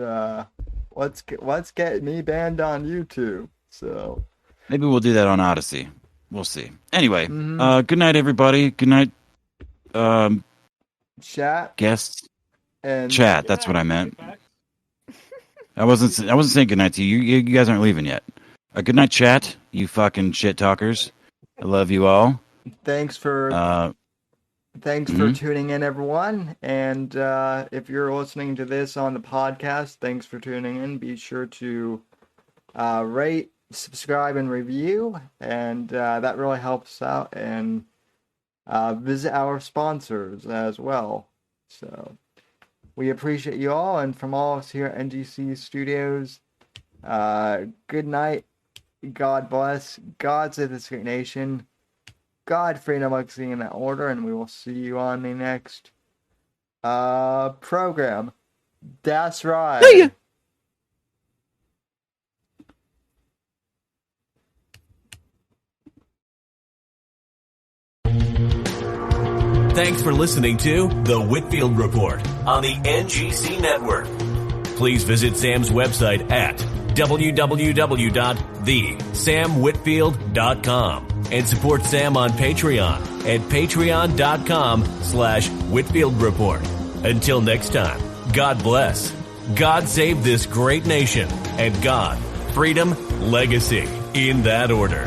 let's get me banned on YouTube. So Maybe we'll do that on Odyssey. We'll see. Anyway, Mhm. good night, everybody. Good night, chat guests. and Chat. That's what I meant. I wasn't saying good night to you. You guys aren't leaving yet. Good night, chat. You fucking shit talkers. I love you all. thanks for tuning in, everyone. And if you're listening to this on the podcast, thanks for tuning in. Be sure to rate, subscribe, and review, and that really helps out. And visit our sponsors as well. So we appreciate you all, and from all of us here at NGC Studios, good night, God bless, God save this great nation, God, freedom, legacy, in that order, and we will see you on the next program. Das right. See ya. Thanks for listening to The Whitfield Report on the NGC Network. Please visit Sam's website at www.thesamwhitfield.com and support Sam on Patreon at patreon.com/Whitfield Report. Until next time, God bless, God save this great nation, and God, freedom, legacy, in that order.